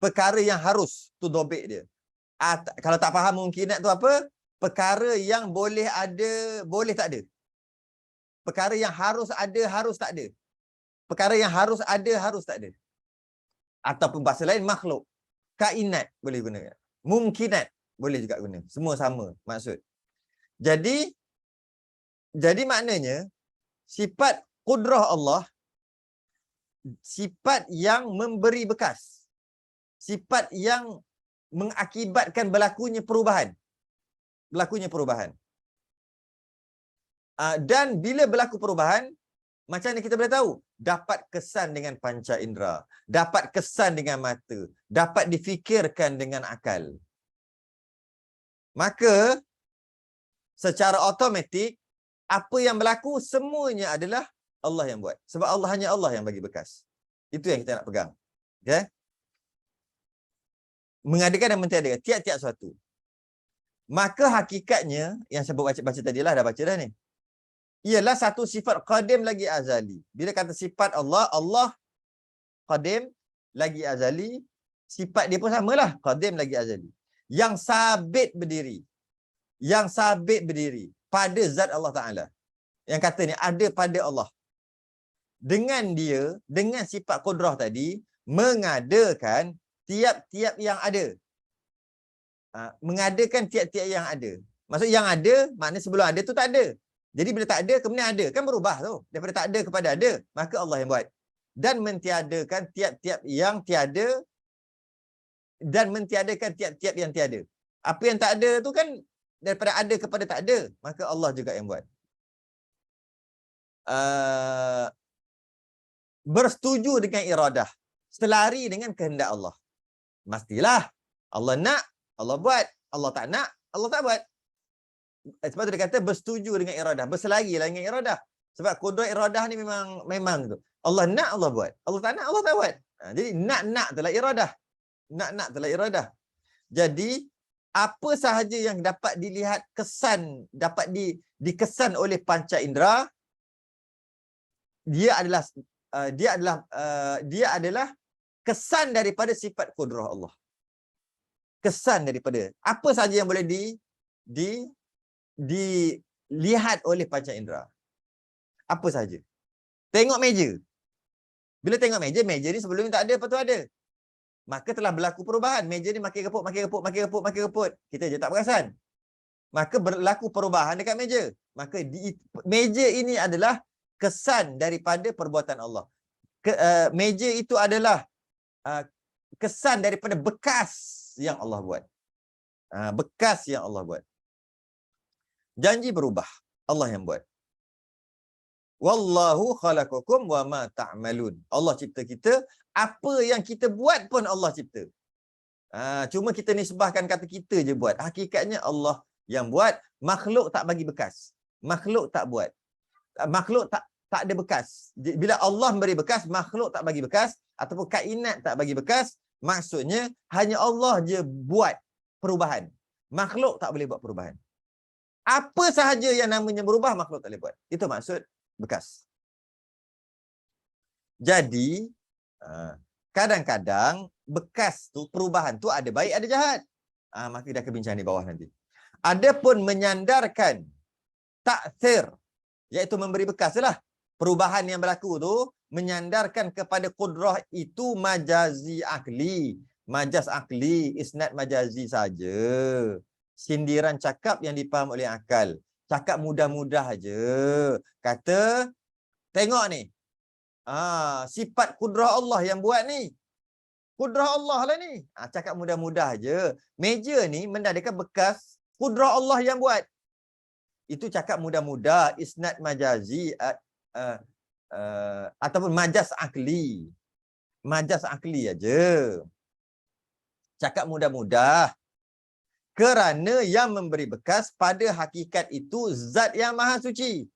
Speaker 1: Perkara yang harus. Tu dobek dia. Kalau tak faham mumkinat tu apa? Perkara yang boleh ada, boleh tak ada. Perkara yang harus ada, harus tak ada. Perkara yang harus ada, harus tak ada. Ataupun bahasa lain, makhluk. Kainat boleh gunakan. Mumkinat boleh juga guna. Semua sama maksud. Jadi maknanya, sifat kudrah Allah, sifat yang memberi bekas. Sifat yang mengakibatkan berlakunya perubahan. Berlakunya perubahan. Dan bila berlaku perubahan, macam mana kita boleh tahu? Dapat kesan dengan panca indera. Dapat kesan dengan mata. Dapat difikirkan dengan akal. Maka, secara automatik, apa yang berlaku semuanya adalah Allah yang buat. Sebab hanya Allah yang bagi bekas. Itu yang kita nak pegang. Okay? Mengadakan dan mentiadakan. Tiap-tiap suatu. Maka hakikatnya, yang saya baca tadi lah, dah baca dah ni. Ialah satu sifat qadim lagi azali. Bila kata sifat Allah, Allah qadim lagi azali. Sifat dia pun samalah, qadim lagi azali. Yang sabit berdiri. Yang sabit berdiri pada zat Allah Ta'ala. Yang kata ni ada pada Allah. Dengan dia, dengan sifat kudrah tadi, mengadakan tiap-tiap yang ada. Mengadakan tiap-tiap yang ada. Maksud yang ada, maknanya sebelum ada tu tak ada. Jadi bila tak ada, kemudian ada. Kan berubah tu. Daripada tak ada kepada ada. Maka Allah yang buat. Dan mentiadakan tiap-tiap yang tiada. Dan mentiadakan tiap-tiap yang tiada. Apa yang tak ada tu kan daripada ada kepada tak ada. Maka Allah juga yang buat. Bersetuju dengan iradah. Selari dengan kehendak Allah. Mestilah. Allah nak, Allah buat. Allah tak nak, Allah tak buat. Sebab tu dia kata bersetuju dengan iradah. Berselari lah dengan iradah. Sebab kudrat iradah ni memang tu. Allah nak, Allah buat. Allah tak nak, Allah tak buat. Jadi nak telah iradah. Nak telah iradah. Jadi apa sahaja yang dapat dilihat kesan, dapat dikesan oleh panca indera, dia adalah kesan daripada sifat kudrah Allah. Kesan daripada apa sahaja yang boleh dilihat oleh panca indera. Apa sahaja. Tengok meja. Bila tengok meja ni sebelum ni tak ada, lepas tu ada. Maka telah berlaku perubahan. Meja ni makin reput. Kita je tak perasan. Maka berlaku perubahan dekat meja. Maka meja ini adalah kesan daripada perbuatan Allah. Meja itu adalah kesan daripada bekas yang Allah buat. Bekas yang Allah buat. Janji berubah. Allah yang buat. Wallahu khalaqakum wa ma ta'malun. Allah cipta kita, apa yang kita buat pun Allah cipta. Cuma kita nisbahkan kata kita je buat. Hakikatnya Allah yang buat, makhluk tak bagi bekas. Makhluk tak buat. Makhluk tak ada bekas. Bila Allah memberi bekas, makhluk tak bagi bekas ataupun kainat tak bagi bekas, maksudnya hanya Allah je buat perubahan. Makhluk tak boleh buat perubahan. Apa sahaja yang namanya berubah, makhluk tak boleh buat. Itu maksud bekas. Jadi, kadang-kadang bekas tu, perubahan tu ada baik, ada jahat. Maka kita akan bincang di bawah nanti. Adapun menyandarkan ta'thir, iaitu memberi bekas lah. Perubahan yang berlaku tu, menyandarkan kepada kudrah itu majazi akli. Majaz akli, isnad majazi saja. Sindiran cakap yang dipaham oleh akal. Cakap mudah-mudah aja. Kata, tengok ni. Sifat kudrah Allah yang buat ni. Kudrah Allah lah ni. Cakap mudah-mudah aja. Meja ni menandakan bekas kudrah Allah yang buat. Itu cakap mudah-mudah, isnad majazi ataupun majaz akli. Majaz akli aja. Cakap mudah-mudah. Kerana yang memberi bekas pada hakikat itu zat yang maha suci.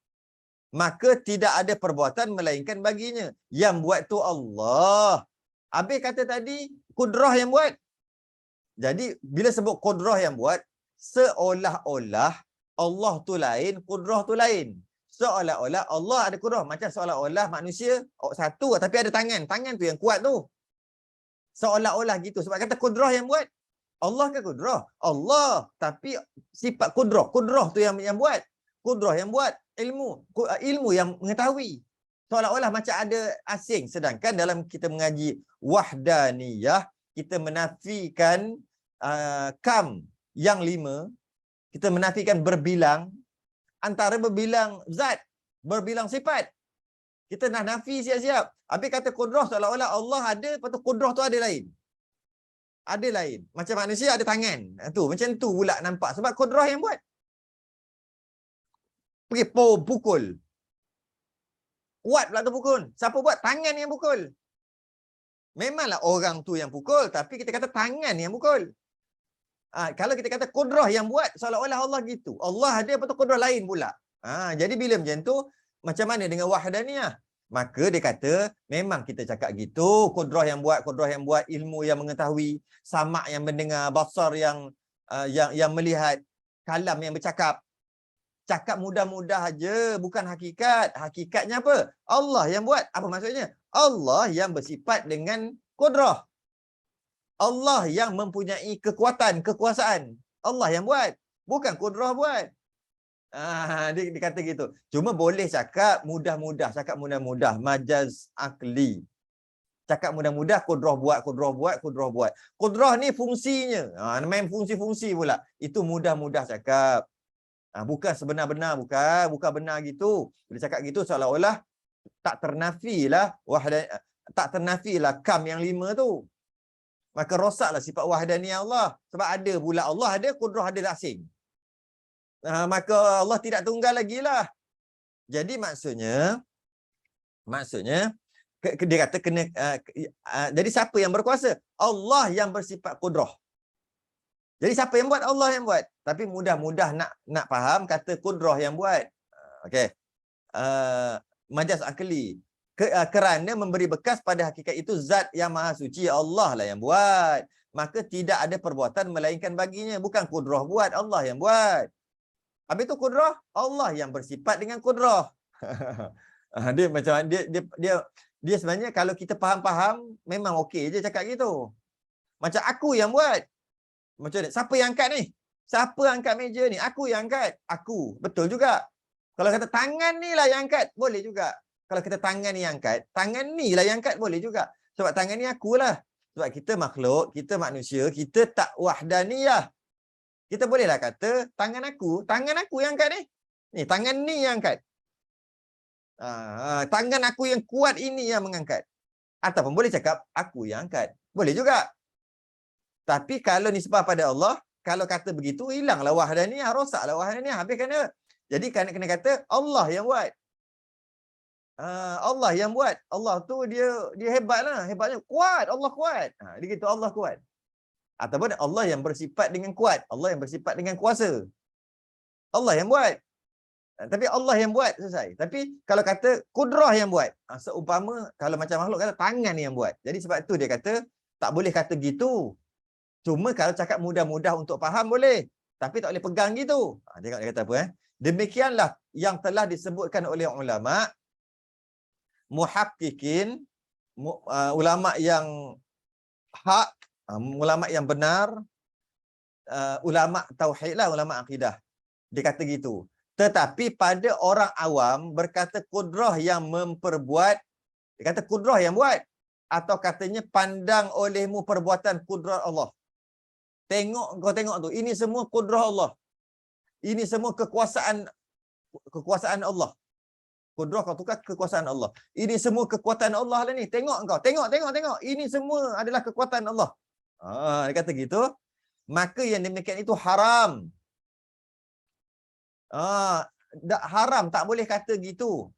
Speaker 1: Maka tidak ada perbuatan melainkan baginya. Yang buat tu Allah. Habis kata tadi, kudrah yang buat. Jadi, bila sebut kudrah yang buat, seolah-olah Allah tu lain, kudrah tu lain. Seolah-olah Allah ada kudrah. Macam seolah-olah manusia satu, tapi ada tangan. Tangan tu yang kuat tu. Seolah-olah gitu. Sebab kata kudrah yang buat. Allah ke kudrah? Allah. Tapi sifat kudrah. Kudrah tu yang buat. Kudrah yang buat. Ilmu yang mengetahui. Seolah-olah macam ada asing. Sedangkan dalam kita mengaji wahdaniyah, kita menafikan kam yang 5. Kita menafikan berbilang. Antara berbilang zat, berbilang sifat. Kita nak nafi siap-siap. Habis kata kudrah, seolah-olah Allah ada, lepas tu kudrah tu ada lain. Ada lain. Macam manusia ada tangan. Macam tu pula nampak. Sebab kudrah yang buat. Pergi pukul. Kuat pula tu pukul. Siapa buat? Tangan yang pukul. Memanglah orang tu yang pukul, tapi kita kata tangan yang pukul. Kalau kita kata kudrah yang buat, seolah-olah Allah gitu. Allah ada, lepas tu kudrah lain pula. Jadi bila macam tu, macam mana dengan wahdaniyah? Maka dia kata, memang kita cakap gitu, kudrah yang buat, ilmu yang mengetahui, samak yang mendengar, basar yang melihat, kalam yang bercakap. Cakap mudah-mudah aja, bukan hakikat. Hakikatnya apa? Allah yang buat. Apa maksudnya? Allah yang bersifat dengan kudrah. Allah yang mempunyai kekuatan, kekuasaan. Allah yang buat. Bukan kudrah buat. Dia kata gitu. Cuma boleh cakap mudah-mudah. Cakap mudah-mudah. Majaz akli. Cakap mudah-mudah, kudrah buat. Kudrah ni fungsinya. Main fungsi-fungsi pula. Itu mudah-mudah cakap. Bukan sebenar-benar, bukan benar gitu. Bila cakap gitu seolah-olah tak ternafilah kam yang 5 tu. Maka rosaklah sifat wahdaniyah Allah. Sebab ada pula Allah ada, kudrah ada asing. Maka Allah tidak tunggal lagi lah. Jadi maksudnya dia kata kena jadi siapa yang berkuasa? Allah yang bersifat kudrah. Jadi siapa yang buat? Allah yang buat. Tapi mudah-mudah nak faham kata kudrah yang buat. Okey. Majaz akli. Kerana memberi bekas pada hakikat itu zat yang maha suci, Allah lah yang buat. Maka tidak ada perbuatan melainkan baginya. Bukan kudrah buat, Allah yang buat. Habis tu kudrah, Allah yang bersifat dengan kudrah. Dia macam dia sebenarnya kalau kita faham-faham memang okey je cakap gitu. Macam aku yang buat. Macam ni, siapa yang angkat ni? Siapa angkat meja ni? Aku yang angkat. Aku. Betul juga. Kalau kata tangan ni lah yang angkat, boleh juga. Kalau kita tangan ni yang angkat, tangan ni lah yang angkat, boleh juga. Sebab tangan ni akulah. Sebab kita makhluk, kita manusia, kita tak wahdaniyah. Kita bolehlah kata, tangan aku yang angkat ni. Ni, tangan ni yang angkat. Tangan aku yang kuat ini yang mengangkat. Ataupun boleh cakap, aku yang angkat. Boleh juga. Tapi kalau nisbah pada Allah, kalau kata begitu, hilanglah wahdaniyah, rosaklah wahdaniyah. Habis kena. Jadi kena kata, Allah yang buat. Allah yang buat. Allah tu dia hebatlah. Hebatnya kuat. Allah kuat. Dia gitu Allah kuat. Ataupun Allah yang bersifat dengan kuat. Allah yang bersifat dengan kuasa. Allah yang buat. Tapi Allah yang buat selesai. Tapi kalau kata kudrah yang buat. Seumpama kalau macam makhluk kata tangan yang buat. Jadi sebab tu dia kata tak boleh kata gitu. Cuma kalau cakap mudah-mudah untuk faham boleh. Tapi tak boleh pegang gitu. Tengok dia kata apa Demikianlah yang telah disebutkan oleh ulama muhaqqiqin, ulama yang hak, ulama yang benar, ulama tauhid lah, ulama akidah. Dia kata gitu. Tetapi pada orang awam berkata kudrah yang memperbuat, dia kata kudrah yang buat. Atau katanya pandang olehmu perbuatan kudrah Allah. Kau tengok tu, ini semua kudrah Allah. Ini semua kekuasaan Allah. Kudrah kau tukar kekuasaan Allah. Ini semua kekuatan Allah lah ni. Tengok kau. Tengok. Ini semua adalah kekuatan Allah. Dia kata gitu. Maka yang demikian itu haram. Haram. Tak boleh kata gitu.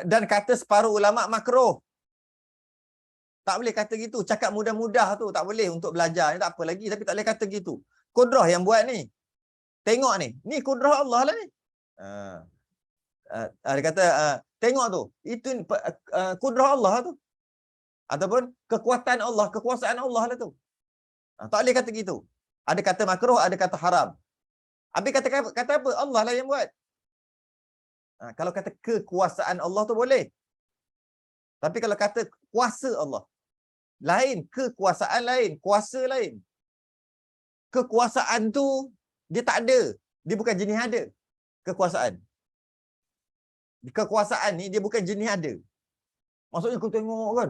Speaker 1: Dan kata separuh ulama makruh. Tak boleh kata gitu. Cakap mudah-mudah tu tak boleh untuk belajar. Ni tak apa lagi tapi tak boleh kata gitu. Kudrah yang buat ni. Tengok ni. Ni kudrah Allah lah ni. Dia kata tengok tu. Itu kudrah Allah tu. Ataupun kekuatan Allah, kekuasaan Allah lah tu. Tak boleh kata gitu. Ada kata makruh, ada kata haram. Habis kata apa? Allah lah yang buat. Kalau kata kekuasaan Allah tu boleh. Tapi kalau kata kuasa Allah, lain. Kekuasaan lain. Kuasa lain. Kekuasaan tu, dia tak ada. Dia bukan jenis ada. Kekuasaan. Kekuasaan ni, dia bukan jenis ada. Maksudnya kau tengok kan,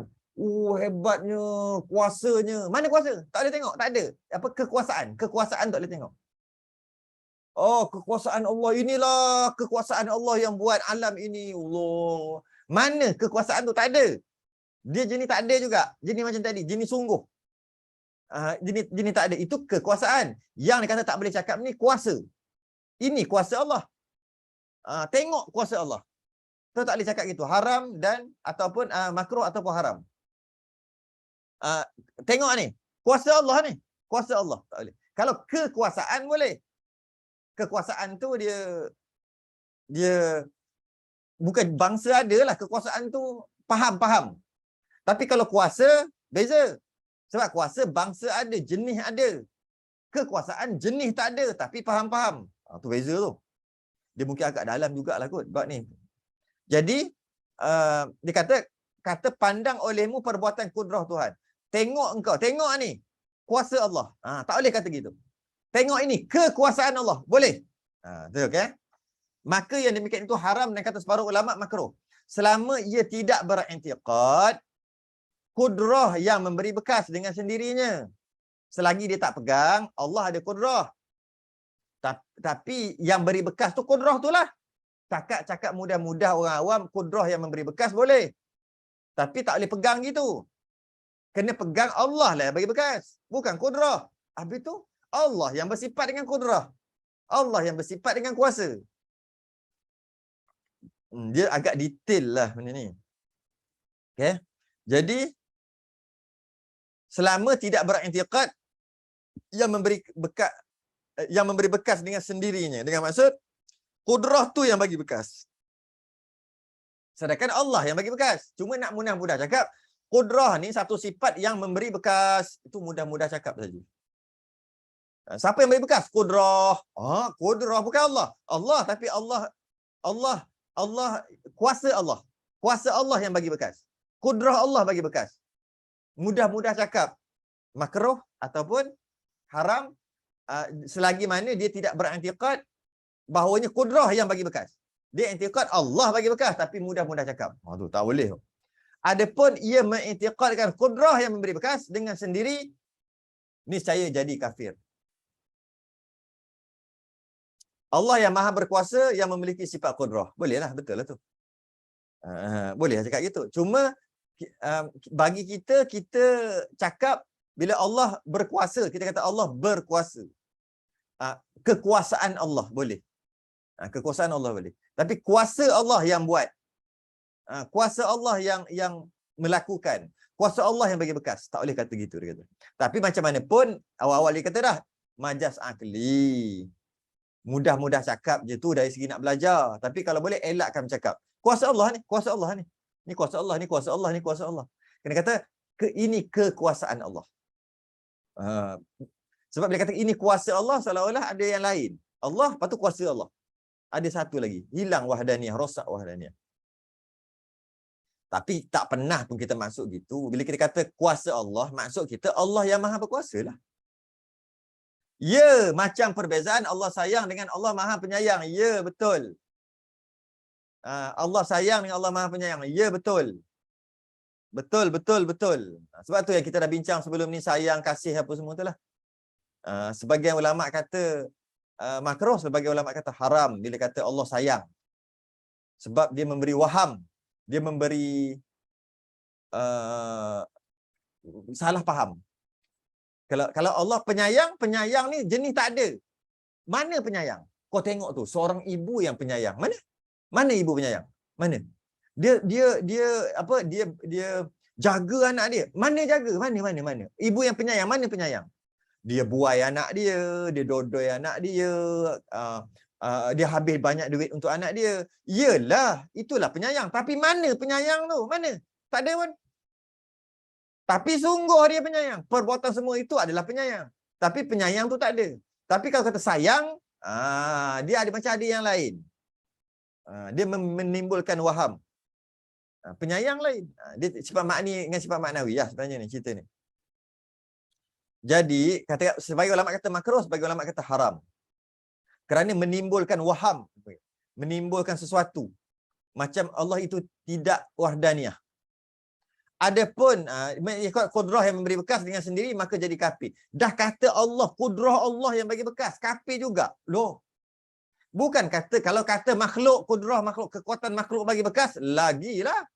Speaker 1: hebatnya, kuasanya. Mana kuasa? Tak boleh tengok. Tak ada. Apa kekuasaan? Kekuasaan tak boleh tengok. Kekuasaan Allah. Inilah kekuasaan Allah yang buat alam ini. Allah. Mana kekuasaan tu? Tak ada. Dia jenis tak ada juga. Jenis macam tadi. Jenis sungguh. Jenis tak ada. Itu kekuasaan. Yang dia kata tak boleh cakap ni kuasa. Ini kuasa Allah. Tengok kuasa Allah. Tu tak boleh cakap gitu. Haram dan ataupun makruh ataupun haram. Tengok ni. Kuasa Allah ni. Kuasa Allah. Tak boleh. Kalau kekuasaan boleh. Kekuasaan tu dia bukan bangsa ada lah. Kekuasaan tu faham. Tapi kalau kuasa, beza. Sebab kuasa bangsa ada, jenis ada. Kekuasaan jenis tak ada, tapi faham. Tu beza tu. Dia mungkin agak dalam jugalah kot bab ni. Jadi, dia kata pandang olehmu perbuatan kudrah Tuhan. Tengok engkau, tengok ni. Kuasa Allah. Tak boleh kata gitu. Tengok ini, kekuasaan Allah. Boleh. Betul okay? Maka yang demikian itu haram dan kata separuh ulama makruh. Selama ia tidak berintiqad kudrah yang memberi bekas dengan sendirinya. Selagi dia tak pegang, Allah ada kudrah. Tapi yang beri bekas tu kudrah tu lah. Cakap mudah-mudah orang awam, kudrah yang memberi bekas boleh. Tapi tak boleh pegang gitu. Kena pegang Allah lah yang bagi bekas. Bukan kudrah. Habis tu, Allah yang bersifat dengan kudrah. Allah yang bersifat dengan kuasa. Dia agak detail lah benda ni. Okay. Jadi, selama tidak berintiqad yang memberi bekas dengan sendirinya. Dengan maksud, kudrah tu yang bagi bekas. Sedangkan Allah yang bagi bekas. Cuma nak mudah-mudah cakap, kudrah ni satu sifat yang memberi bekas. Itu mudah-mudah cakap saja. Siapa yang beri bekas? Kudrah. Kudrah bukan Allah. Allah tapi Allah kuasa Allah. Kuasa Allah yang bagi bekas. Kudrah Allah bagi bekas. Mudah-mudah cakap makruh ataupun haram selagi mana dia tidak berintiqad bahawanya kudrah yang bagi bekas. Dia intiqad Allah bagi bekas tapi mudah-mudah cakap. Tu tak boleh. Adapun ia mengintiqadkan kudrah yang memberi bekas dengan sendiri, niscaya jadi kafir. Allah yang maha berkuasa yang memiliki sifat kudrah. Bolehlah, betul lah tu. Boleh cakap gitu. Cuma bagi kita cakap bila Allah berkuasa, kita kata Allah berkuasa. kekuasaan Allah boleh. Kekuasaan Allah boleh. Tapi kuasa Allah yang buat. Kuasa Allah yang melakukan. Kuasa Allah yang bagi bekas. Tak boleh kata gitu, dia kata. Tapi macam mana pun, awal-awal dia kata dah, majas akli. Mudah-mudah cakap je tu dari segi nak belajar. Tapi kalau boleh, elakkan cakap. Kuasa Allah ni, kuasa Allah ni. Ni kuasa Allah, ni kuasa Allah, ni kuasa Allah. Kena kata, ini kekuasaan Allah. Sebab bila kata ini kuasa Allah, seolah-olah ada yang lain. Allah, lepas tu kuasa Allah. Ada satu lagi. Hilang wahdaniyah, rosak wahdaniyah. Tapi tak pernah pun kita masuk gitu. Bila kita kata kuasa Allah, maksud kita Allah yang maha berkuasa lah. Ya, macam perbezaan Allah sayang dengan Allah maha penyayang. Ya, betul. Allah sayang dengan Allah maha penyayang. Ya, betul. Betul, betul, betul. Sebab tu yang kita dah bincang sebelum ni, sayang, kasih apa semua tu lah. Sebagian ulama kata makruh, sebagian ulama kata haram bila kata Allah sayang. Sebab dia memberi waham. Dia memberi salah faham. Kalau Allah penyayang, penyayang ni jenis tak ada. Mana penyayang? Kau tengok tu, seorang ibu yang penyayang. Mana? Mana ibu penyayang? Mana? Dia apa? Dia jaga anak dia. Mana jaga? Mana? Ibu yang penyayang, mana penyayang? Dia buai anak dia, dia dodoi anak dia, dia habis banyak duit untuk anak dia. Yelah, itulah penyayang. Tapi mana penyayang tu? Mana? Tak ada pun. Tapi sungguh dia penyayang. Perbuatan semua itu adalah penyayang. Tapi penyayang tu tak ada. Tapi kalau kata sayang, dia ada macam ada yang lain. Dia menimbulkan waham. Penyayang lain. Dia sifat makni dengan sifat maknawi lah sebenarnya ni cerita ni. Jadi, sebagai ulama kata makruh, sebagai ulama kata haram. Kerana menimbulkan waham. Menimbulkan sesuatu. Macam Allah itu tidak wahdaniyah. Adapun kudrah yang memberi bekas dengan sendiri, maka jadi kafir. Dah kata Allah, kudrah Allah yang bagi bekas, kafir juga. Loh. Bukan kata, kalau kata makhluk, kudrah makhluk, kekuatan makhluk bagi bekas, lagilah.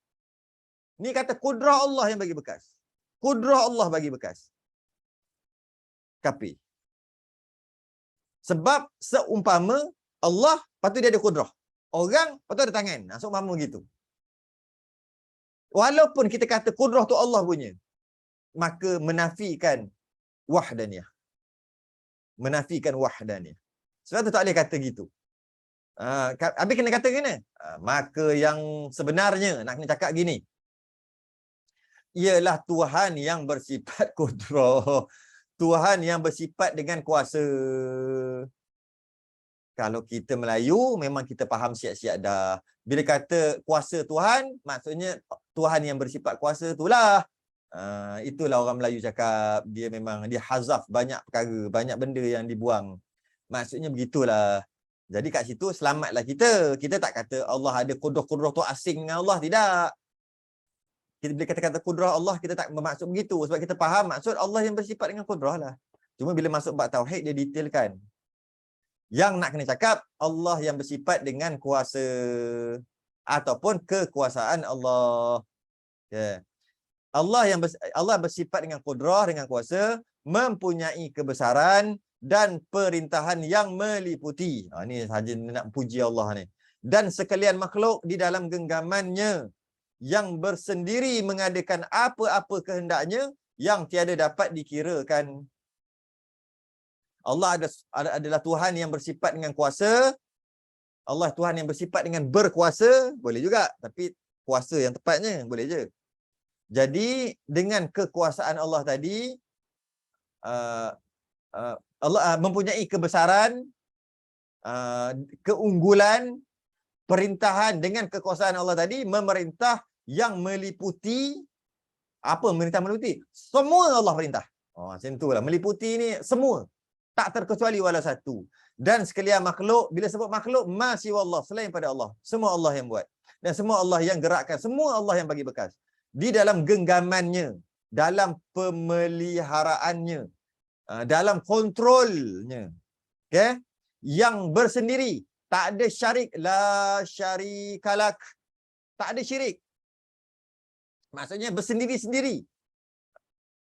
Speaker 1: Ni kata kudrah Allah yang bagi bekas. Kudrah Allah bagi bekas. Kafir. Sebab seumpama Allah, lepas tu dia ada kudrah. Orang, lepas tu ada tangan. Seumpama gitu. Walaupun kita kata kudrah tu Allah punya, maka menafikan wahdaniyah. Menafikan wahdaniyah. Sebab tu tak boleh kata gitu. Habis kena kata kena. Maka yang sebenarnya, nak kena cakap gini, ialah Tuhan yang bersifat kudrah. Tuhan yang bersifat dengan kuasa. Kalau kita Melayu, memang kita faham siap-siap dah. Bila kata kuasa Tuhan, maksudnya Tuhan yang bersifat kuasa itulah. Itulah orang Melayu cakap. Dia memang, dia hazaf banyak perkara, banyak benda yang dibuang. Maksudnya begitulah. Jadi kat situ selamatlah kita. Kita tak kata Allah ada kudrah-kudrah tu asing dengan Allah, tidak. Kita bila kata kudrah Allah, kita tak bermaksud begitu. Sebab kita faham maksud Allah yang bersifat dengan kudrah lah. Cuma bila masuk bab tauhid, dia detailkan. Yang nak kena cakap, Allah yang bersifat dengan kuasa ataupun kekuasaan Allah. Yeah. Allah bersifat dengan kudrah, dengan kuasa, mempunyai kebesaran dan perintahan yang meliputi. Ni sahaja nak puji Allah ni. Dan sekalian makhluk di dalam genggamannya, yang bersendiri mengadakan apa-apa kehendaknya, yang tiada dapat dikirakan. Allah adalah Tuhan yang bersifat dengan kuasa. Allah Tuhan yang bersifat dengan berkuasa, boleh juga. Tapi kuasa yang tepatnya, boleh je. Jadi, dengan kekuasaan Allah tadi, Allah mempunyai kebesaran, keunggulan, perintahan. Dengan kekuasaan Allah tadi, memerintah yang meliputi. Apa memerintah meliputi? Semua Allah perintah. Macam itulah. Meliputi ni semua. Tak terkecuali walau satu. Dan sekalian makhluk, bila sebut makhluk, masih Allah, selain pada Allah. Semua Allah yang buat. Dan semua Allah yang gerakkan. Semua Allah yang bagi bekas. Di dalam genggamannya, dalam pemeliharaannya, dalam kontrolnya. Okay? Yang bersendiri. Tak ada syarik. La syarikalak. Tak ada syirik. Maksudnya bersendiri-sendiri.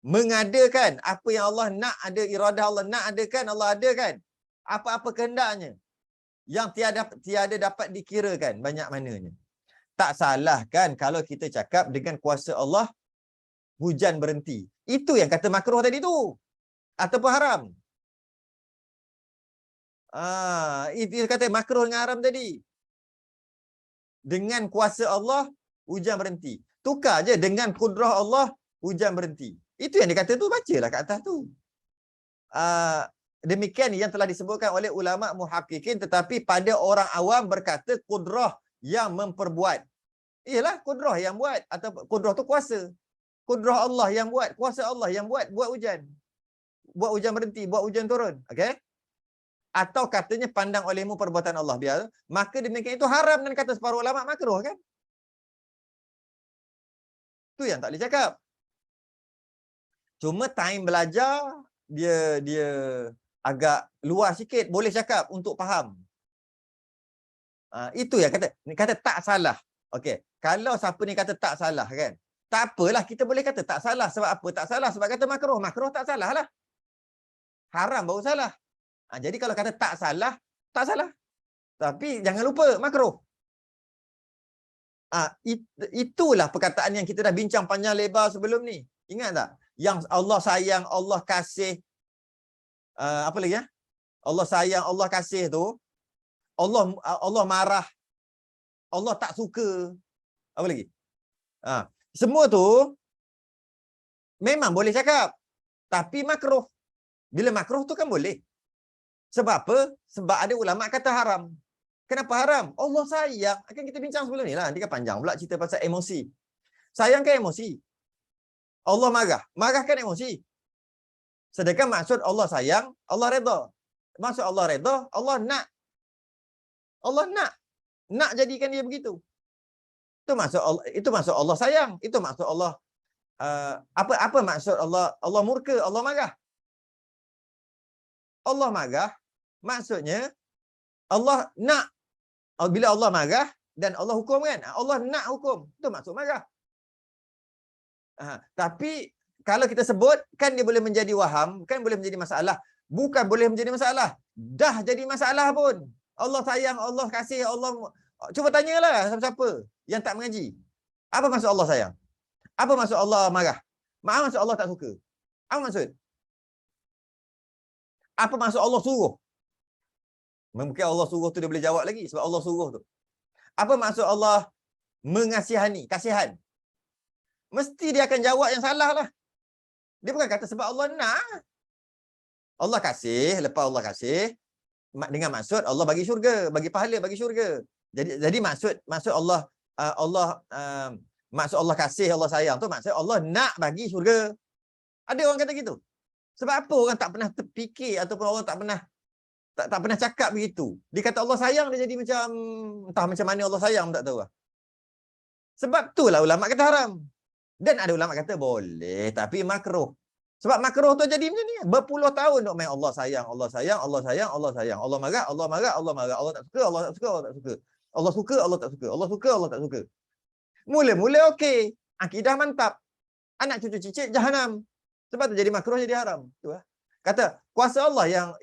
Speaker 1: Mengadakan apa yang Allah nak ada, iradah Allah nak adakan, Allah adakan. apa-apa kehendaknya yang tiada dapat dikirakan banyak mananya. Tak salah kan kalau kita cakap dengan kuasa Allah hujan berhenti. Itu yang kata makruh tadi tu. Ataupun haram. Itu yang kata makruh dengan haram tadi. Dengan kuasa Allah hujan berhenti. Tukar je dengan kudrah Allah hujan berhenti. Itu yang dia kata tu, bacalah kat atas tu. Demikian yang telah disebutkan oleh ulama muhaqqiqin, tetapi pada orang awam berkata kudrah yang memperbuat. Iyalah kudrah yang buat, atau kudrah tu kuasa. Kudrah Allah yang buat, kuasa Allah yang buat hujan. Buat hujan berhenti, buat hujan turun. Okey? Atau katanya pandang olehmu perbuatan Allah biar, maka demikian itu haram, dan kata separuh ulama makruh kan? Tu yang tak boleh cakap. Cuma time belajar dia agak luas sikit, boleh cakap untuk faham. Itu yang kata tak salah. Okey, kalau siapa ni kata tak salah kan, tak apalah, kita boleh kata tak salah. Sebab apa tak salah? Sebab kata makruh. Makruh tak salah lah. Haram baru salah. Jadi kalau kata tak salah, tak salah. Tapi jangan lupa makruh. Itulah perkataan yang kita dah bincang panjang lebar sebelum ni. Ingat tak? Yang Allah sayang, Allah kasih. Apa lagi ya? Allah sayang, Allah kasih tu. Allah marah. Allah tak suka. Apa lagi? Semua tu memang boleh cakap. Tapi makruh. Bila makruh tu kan boleh. Sebab apa? Sebab ada ulama kata haram. Kenapa haram? Allah sayang. Akan kita bincang sebelum ni lah. Nanti kan panjang pula cerita pasal emosi. Sayang kan emosi. Allah marah. Marah kan emosi. Sedangkan maksud Allah sayang, Allah redha. Maksud Allah redha, Allah nak. Allah nak. Nak jadikan dia begitu. Itu maksud Allah sayang. Itu maksud Allah apa maksud Allah murka, Allah marah. Allah marah maksudnya Allah nak. Bila Allah marah dan Allah hukum kan, Allah nak hukum. Itu maksud marah. Tapi kalau kita sebut, kan dia boleh menjadi waham, kan boleh menjadi masalah. Bukan boleh menjadi masalah, dah jadi masalah pun. Allah sayang, Allah kasih, Allah... Cuba tanyalah siapa-siapa yang tak mengaji. Apa maksud Allah sayang? Apa maksud Allah marah? Apa maksud Allah tak suka? Apa maksud? Apa maksud Allah suruh? Mungkin Allah suruh tu dia boleh jawab lagi, sebab Allah suruh tu. Apa maksud Allah mengasihani, kasihan? Mesti dia akan jawab yang salah lah. Dia bukan kata sebab Allah nak. Allah kasih, lepas Allah kasih, dengan maksud Allah bagi syurga, bagi pahala, bagi syurga. Jadi maksud Allah maksud Allah kasih, Allah sayang tu maksud Allah nak bagi syurga. Ada orang kata gitu. Sebab apa orang tak pernah terfikir ataupun orang tak pernah cakap begitu. Dia kata Allah sayang, dia jadi macam entah macam mana Allah sayang tak tahu lah. Sebab itulah ulama kata haram. Dan ada ulama kata boleh tapi makruh. Sebab makruh tu jadi macam ni. Berpuluh tahun duk main Allah sayang, Allah sayang, Allah sayang, Allah sayang. Allah marah, Allah marah, Allah marah. Allah tak suka, Allah tak suka, Allah tak suka. Allah suka, Allah tak suka. Allah suka, Allah tak suka. Mula-mula okey. Akidah mantap. Anak cucu cicit jahanam. Sebab tu jadi makruh, jadi haram. Tu lah. Kata kuasa Allah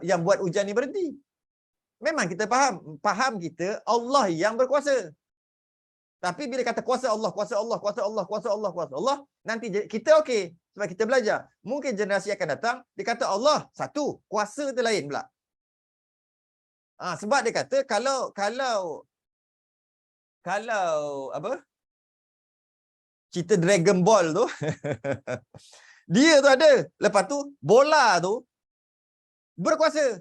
Speaker 1: yang buat hujan ni berhenti. Memang kita faham kita Allah yang berkuasa. Tapi bila kata kuasa Allah, kuasa Allah, kuasa Allah, kuasa Allah, kuasa Allah, nanti kita okey sebab kita belajar. Mungkin generasi akan datang dia kata Allah satu, kuasa tu lain pula. Sebab dia kata kalau apa? Cerita Dragon Ball tu dia tu ada. Lepas tu bola tu berkuasa.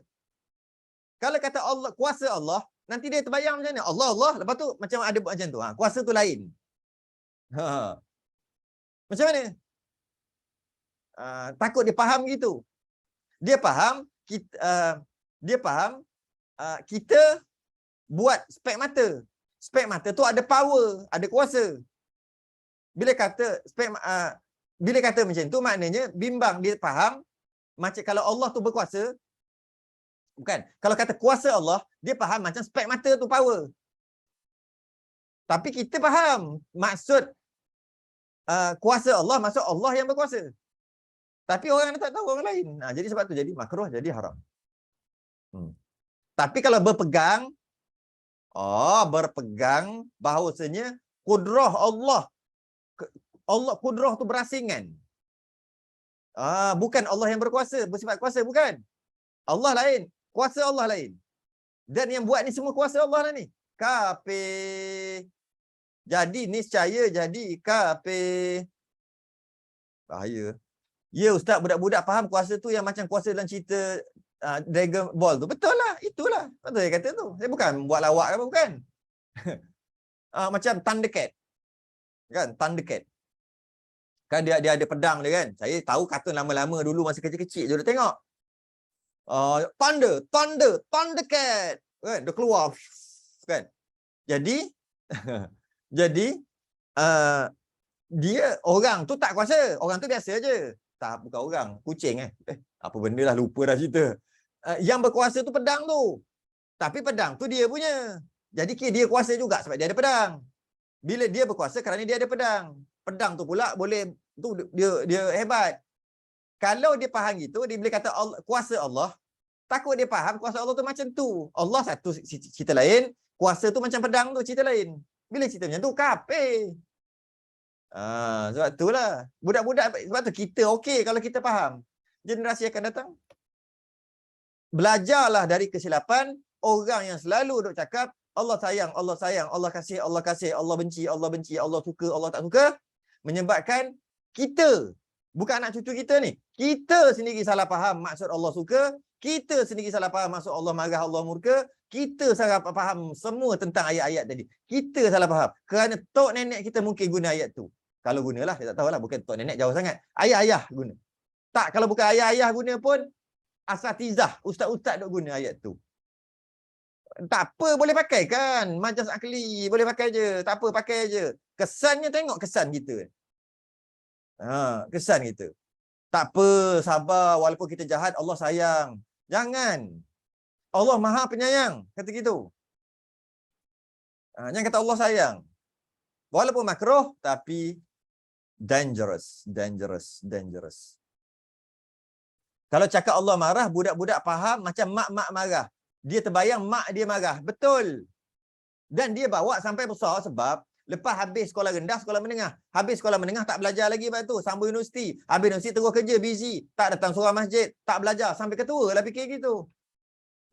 Speaker 1: Kalau kata Allah kuasa Allah, nanti dia terbayang macam ni. Allah, lepas tu macam ada buat macam tu. Kuasa tu lain. Macam mana? Takut dia faham gitu. Dia faham kita buat spek mata. Spek mata tu ada power, ada kuasa. Bila kata macam tu maknanya bimbang, dia faham macam kalau Allah tu berkuasa. Bukan. Kalau kata kuasa Allah, dia faham macam spek mata tu power. Tapi kita faham maksud kuasa Allah, maksud Allah yang berkuasa. Tapi orang tak tahu orang lain. Jadi sebab tu jadi makruh, jadi haram. Tapi kalau berpegang, berpegang bahawasanya kudrah Allah. Allah kudrah tu berasingan. Bukan Allah yang berkuasa, bersifat kuasa, bukan. Allah lain, kuasa Allah lain. Dan yang buat ni semua kuasa Allah lah ni. Kafir. Jadi niscaya jadi kafir. Bahaya. Ya ustaz, budak-budak faham kuasa tu yang macam kuasa dalam cerita Dragon Ball tu. Betul lah, itulah. Betul saya kata tu. Saya bukan buat lawak ke apa, bukan. Macam Thundercat. Kan, Thundercat. Kan dia ada pedang dia kan. Saya tahu kartun lama-lama dulu masa kecil-kecil je dah tengok. Thundercat. Kan, dia keluar. Kan. Jadi jadi dia orang tu tak kuasa. Orang tu biasa je. Tak, bukan orang, kucing apa benda lah, lupa dah cerita. Yang berkuasa tu pedang tu. Tapi pedang tu dia punya. Jadi dia kuasa juga sebab dia ada pedang. Bila dia berkuasa kerana dia ada pedang. Pedang tu pula boleh tu dia hebat. Kalau dia faham gitu, dia boleh kata Allah, kuasa Allah. Takut dia faham kuasa Allah tu macam tu. Allah satu cerita lain, kuasa tu macam pedang tu cerita lain. Bila cerita macam tu kafir. Sebab itulah budak-budak, sebab tu kita okey kalau kita faham. Generasi akan datang, belajarlah dari kesilapan orang yang selalu duk cakap Allah sayang, Allah sayang, Allah kasih, Allah kasih, Allah benci, Allah benci, Allah suka, Allah tak suka, menyebabkan kita, bukan anak cucu kita ni, kita sendiri salah faham maksud Allah suka, kita sendiri salah faham maksud Allah marah, Allah murka, kita salah faham semua tentang ayat-ayat tadi. Kita salah faham kerana tok nenek kita mungkin guna ayat tu. Kalau gunalah, saya tak tahulah, bukan tok nenek jauh sangat. Ayah-ayah guna. Tak, kalau bukan ayah-ayah guna pun asatizah, ustaz-ustaz duk guna ayat tu. Tak apa, boleh pakai kan. Majas akli, boleh pakai je. Tak apa, pakai je. Kesannya tengok kesan kita. Kesan kita. Tak apa, sabar. Walaupun kita jahat, Allah sayang. Jangan. Allah maha penyayang. Kata gitu. Jangan kata Allah sayang. Walaupun makruh, tapi dangerous. Kalau cakap Allah marah, budak-budak faham macam mak-mak marah. Dia terbayang mak dia marah. Betul. Dan dia bawa sampai besar sebab lepas habis sekolah rendah, sekolah menengah. Habis sekolah menengah tak belajar lagi lepas tu. Sambung universiti. Habis universiti terus kerja, busy. Tak datang surah masjid. Tak belajar. Sampai ketua lah fikir gitu.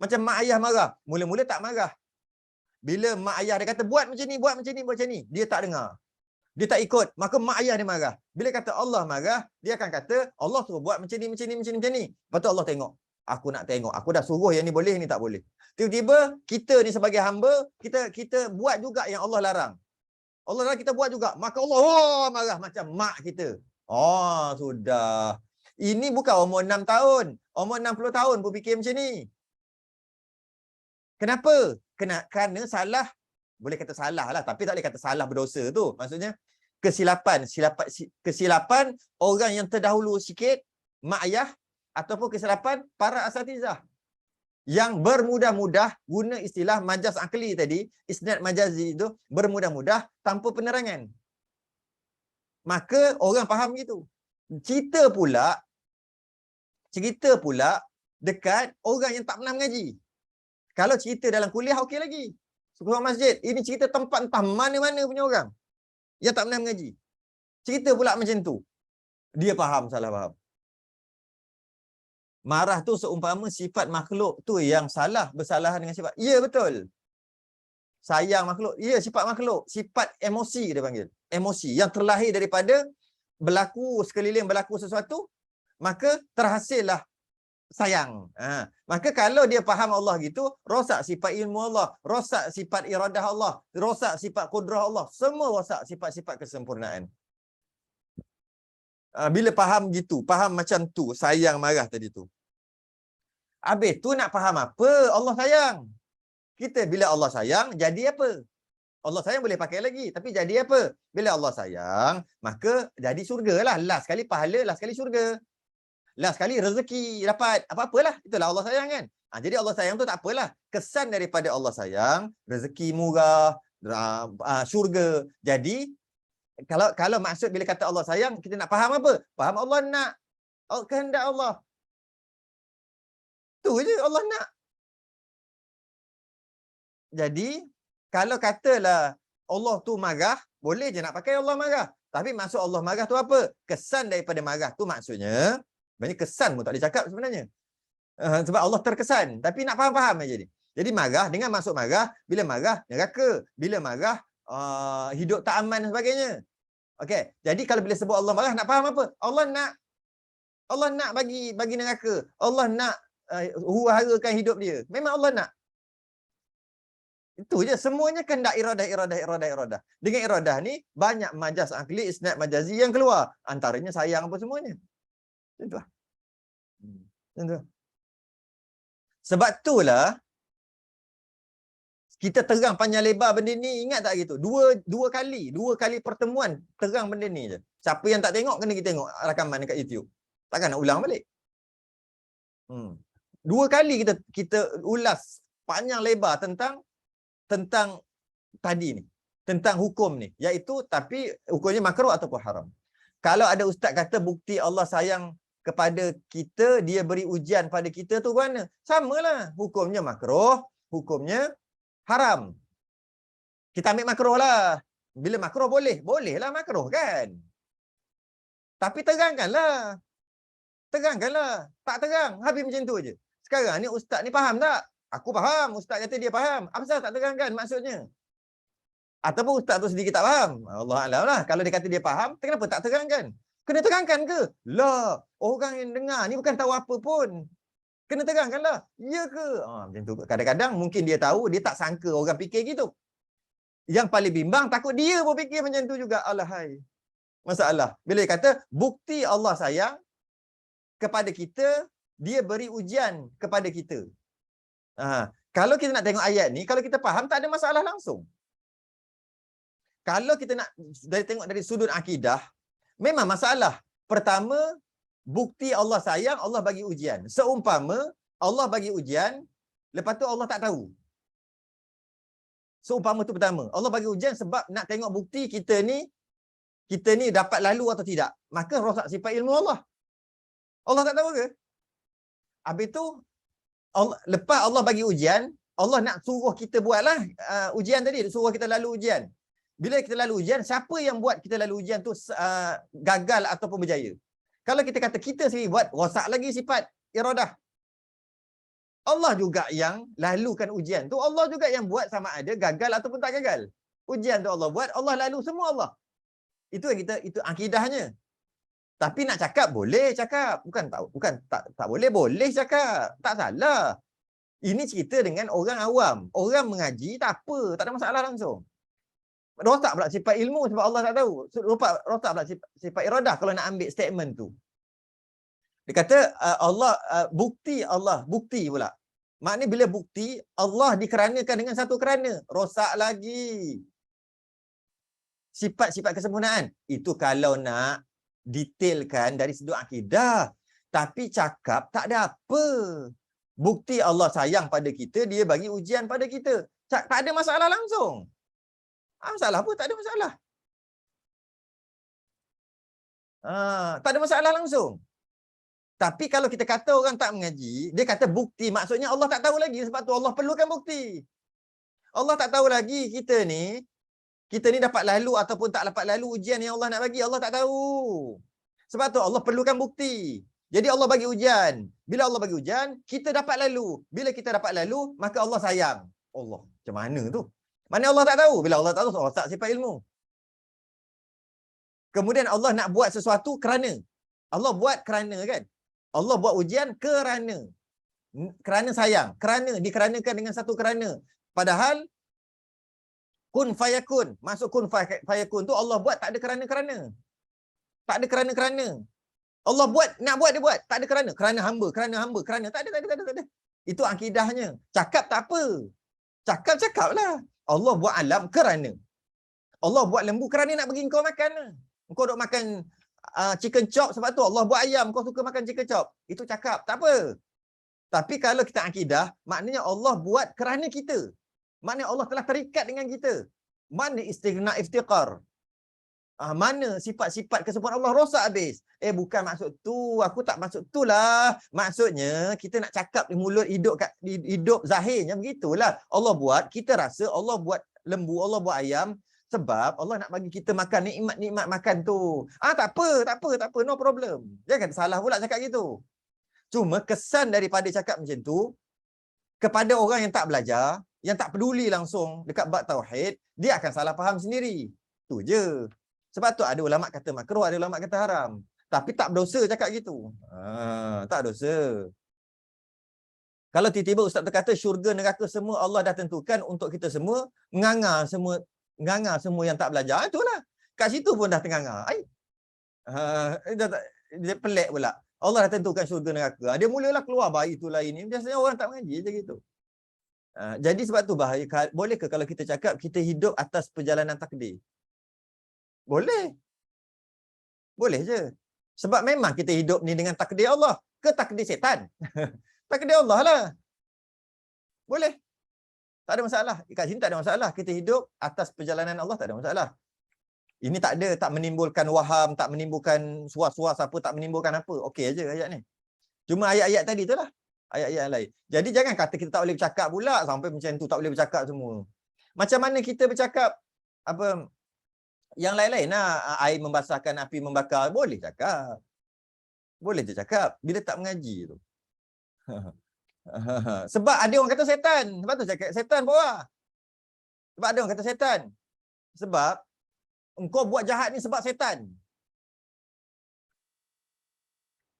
Speaker 1: Macam mak ayah marah. Mula-mula tak marah. Bila mak ayah dia kata buat macam ni, buat macam ni, buat macam ni. Dia tak dengar. Dia tak ikut. Maka mak ayah dia marah. Bila kata Allah marah, dia akan kata Allah suruh buat macam ni, macam ni, macam ni, macam ni. Lepas tu Allah tengok. Aku nak tengok. Aku dah suruh yang ni boleh, ni tak boleh. Tiba-tiba kita ni sebagai hamba, kita buat juga yang Allah larang. Allah larang kita buat juga. Maka Allah marah macam mak kita. Sudah. Ini bukan umur 6 tahun. Umur 60 tahun pun fikir macam ni. Kenapa? Kerana salah. Boleh kata salah lah. Tapi tak boleh kata salah berdosa tu. Maksudnya, kesilapan orang yang terdahulu sikit, mak ayah, ataupun kesilapan para asatizah yang bermudah-mudah guna istilah majas akli tadi, isnad majazi itu, bermudah-mudah tanpa penerangan. Maka orang faham gitu. Cerita pula dekat orang yang tak pernah mengaji. Kalau cerita dalam kuliah okey lagi. Sekolah masjid, ini cerita tempat entah mana-mana punya orang yang tak pernah mengaji. Cerita pula macam tu. Dia faham, salah faham. Marah tu seumpama sifat makhluk tu yang salah bersalahan dengan sifat. Ya, betul. Sayang makhluk. Ya, sifat makhluk. Sifat emosi dia panggil. Emosi yang terlahir daripada sekeliling berlaku sesuatu, maka terhasillah sayang. Maka kalau dia faham Allah gitu, rosak sifat ilmu Allah, rosak sifat iradah Allah, rosak sifat kudrah Allah, semua rosak sifat-sifat kesempurnaan. Bila faham gitu, faham macam tu, sayang marah tadi tu. Habis tu nak faham apa? Allah sayang. Kita bila Allah sayang, jadi apa? Allah sayang boleh pakai lagi, tapi jadi apa? Bila Allah sayang, maka jadi syurga lah. Last sekali pahala, last sekali syurga. Last sekali rezeki dapat. Apa-apalah. Itulah Allah sayang kan. Jadi Allah sayang tu tak apalah. Kesan daripada Allah sayang, rezeki murah, syurga. Jadi, kalau maksud bila kata Allah sayang, kita nak faham apa? Faham Allah nak. Kehendak Allah. Tu je Allah nak. Jadi kalau katalah Allah tu marah, boleh je nak pakai Allah marah. Tapi maksud Allah marah tu apa? Kesan daripada marah tu maksudnya, sebenarnya kesan pun tak boleh cakap sebenarnya. Sebab Allah terkesan. Tapi nak faham-faham aja ni. Jadi marah dengan maksud marah, bila marah neraka, bila marah hidup tak aman dan sebagainya. Okey. Jadi kalau bila sebut Allah marah, nak faham apa? Allah nak bagi neraka. Allah nak huru-harakan hidup dia. Memang Allah nak. Itu je. Semuanya kehendak iradah. Dengan iradah ni, banyak majas akli, isnad majazi yang keluar. Antaranya sayang apa semuanya. Macam tu lah. Macam tu. Sebab itulah, kita terang panjang lebar benda ni, ingat tak gitu? Dua kali pertemuan terang benda ni je. Siapa yang tak tengok, kena kita tengok rakaman dekat YouTube. Takkan nak ulang balik. 2 kali kita ulas panjang lebar tentang tadi ni, tentang hukum ni, iaitu tapi hukumnya makruh ataupun haram. Kalau ada ustaz kata bukti Allah sayang kepada kita, dia beri ujian pada kita tu mana? Samalah, hukumnya makruh, hukumnya haram. Kita ambil makruh lah. Bila makruh bolehlah makruh kan. Tapi terangkanlah. Tak terang, habis macam tu je. Sekarang ni ustaz ni faham tak? Aku faham, ustaz kata dia faham. Apa salah tak terangkan maksudnya? Ataupun ustaz tu sedikit tak faham. Allah Alam lah. Kalau dia kata dia faham, kenapa tak terangkan? Kena terangkan ke? Lah, orang yang dengar ni bukan tahu apa pun. Kena terangkan lah. Ya ke? Macam tu. Kadang-kadang mungkin dia tahu, dia tak sangka orang fikir gitu. Yang paling bimbang, takut dia pun fikir macam tu juga. Alahai. Masalah. Bila dia kata, bukti Allah sayang kepada kita, dia beri ujian kepada kita. Kalau kita nak tengok ayat ni, kalau kita faham, tak ada masalah langsung. Kalau kita nak tengok dari sudut akidah, memang masalah. Pertama, bukti Allah sayang, Allah bagi ujian. Seumpama Allah bagi ujian, lepas tu Allah tak tahu. Seumpama tu pertama. Allah bagi ujian sebab nak tengok bukti kita ni dapat lalu atau tidak. Maka rosak sifat ilmu Allah. Allah tak tahu ke? Habis tu, lepas Allah bagi ujian, Allah nak suruh kita buatlah ujian tadi, suruh kita lalu ujian. Bila kita lalu ujian, siapa yang buat kita lalu ujian tu gagal ataupun berjaya? Kalau kita kata kita sendiri buat, rosak lagi sifat iradah. Allah juga yang lalukan ujian tu, Allah juga yang buat sama ada gagal ataupun tak gagal. Ujian tu Allah buat, Allah lalu semua Allah. Itu yang itu akidahnya. Tapi nak cakap boleh cakap, bukan tak boleh cakap. Tak salah. Ini cerita dengan orang awam. Orang mengaji tak apa, tak ada masalah langsung. Rosak pula sifat ilmu sebab Allah tak tahu. Rosak pula sifat iradah kalau nak ambil statement tu. Dia kata bukti pula. Maknanya bila bukti, Allah dikeranakan dengan satu kerana. Rosak lagi sifat-sifat kesempurnaan. Itu kalau nak detailkan dari sudut akidah. Tapi cakap tak ada apa. Bukti Allah sayang pada kita, dia bagi ujian pada kita. Tak ada masalah langsung. Masalah apa? Tak ada masalah. Tak ada masalah langsung. Tapi kalau kita kata orang tak mengaji, dia kata bukti, maksudnya Allah tak tahu lagi. Sebab tu Allah perlukan bukti. Allah tak tahu lagi kita ni dapat lalu ataupun tak dapat lalu ujian yang Allah nak bagi. Allah tak tahu. Sebab tu Allah perlukan bukti. Jadi Allah bagi ujian. Bila Allah bagi ujian, kita dapat lalu. Bila kita dapat lalu, maka Allah sayang. Allah, macam mana tu? Mana Allah tak tahu? Bila Allah tak tahu, Allah tak sifat ilmu. Kemudian Allah nak buat sesuatu kerana. Allah buat kerana kan? Allah buat ujian kerana sayang. Kerana, dikeranakan dengan satu kerana. Padahal, kun fayakun. Masuk kun fayakun tu Allah buat tak ada kerana-kerana. Tak ada kerana-kerana. Allah buat, nak buat dia buat. Tak ada kerana. Kerana hamba. Tak ada. Itu akidahnya. Cakap tak apa. Cakap-cakaplah. Allah buat alam kerana. Allah buat lembu kerana nak bagi kau makan. Kau duk makan chicken chop sebab tu Allah buat ayam. Kau suka makan chicken chop. Itu cakap. Tak apa. Tapi kalau kita akidah, maknanya Allah buat kerana kita. Maknanya Allah telah terikat dengan kita. Mana istighna iftiqar. Mana sifat-sifat kesempurnaan Allah rosak habis. Bukan maksud tu. Aku tak maksud tu lah. Maksudnya kita nak cakap di mulut hidup zahirnya begitulah. Allah buat, kita rasa Allah buat lembu, Allah buat ayam sebab Allah nak bagi kita makan nikmat-nikmat makan tu. Tak apa, no problem. Jangan salah pula cakap gitu. Cuma kesan daripada cakap macam tu kepada orang yang tak belajar, yang tak peduli langsung dekat bab tauhid, dia akan salah faham sendiri. Tu je. Sebab tu ada ulama kata makruh, ada ulama kata haram. Tapi tak berdosa cakap gitu. Tak dosa. Kalau tiba-tiba ustaz tu kata syurga neraka semua Allah dah tentukan untuk kita semua, nganga semua yang tak belajar, itulah. Kat situ pun dah tenganga. Dia pelik pula. Allah dah tentukan syurga neraka. Dia mulalah keluar bayi tu lain ni. Biasanya orang tak mengaji je gitu. Jadi sebab tu bahaya. Boleh ke kalau kita cakap kita hidup atas perjalanan takdir? Boleh. Boleh je. Sebab memang kita hidup ni dengan takdir Allah. Ke takdir setan? Takdir Allah lah. Boleh. Tak ada masalah. Kat sini tak ada masalah. Kita hidup atas perjalanan Allah, tak ada masalah. Ini tak ada, tak menimbulkan waham, tak menimbulkan suas-suas apa, tak menimbulkan apa. Okey aja ayat ni. Cuma ayat-ayat tadi tu lah. Ayat-ayat yang lain. Jadi jangan kata kita tak boleh bercakap pula sampai macam tu, tak boleh bercakap semua. Macam mana kita bercakap apa yang lain-lain lah. Air membasahkan, api membakar. Boleh cakap. Boleh je cakap. Bila tak mengaji tu. Sebab ada orang kata setan. Sebab tu cakap setan bawah. Sebab ada orang kata setan. Sebab engkau buat jahat ni sebab setan.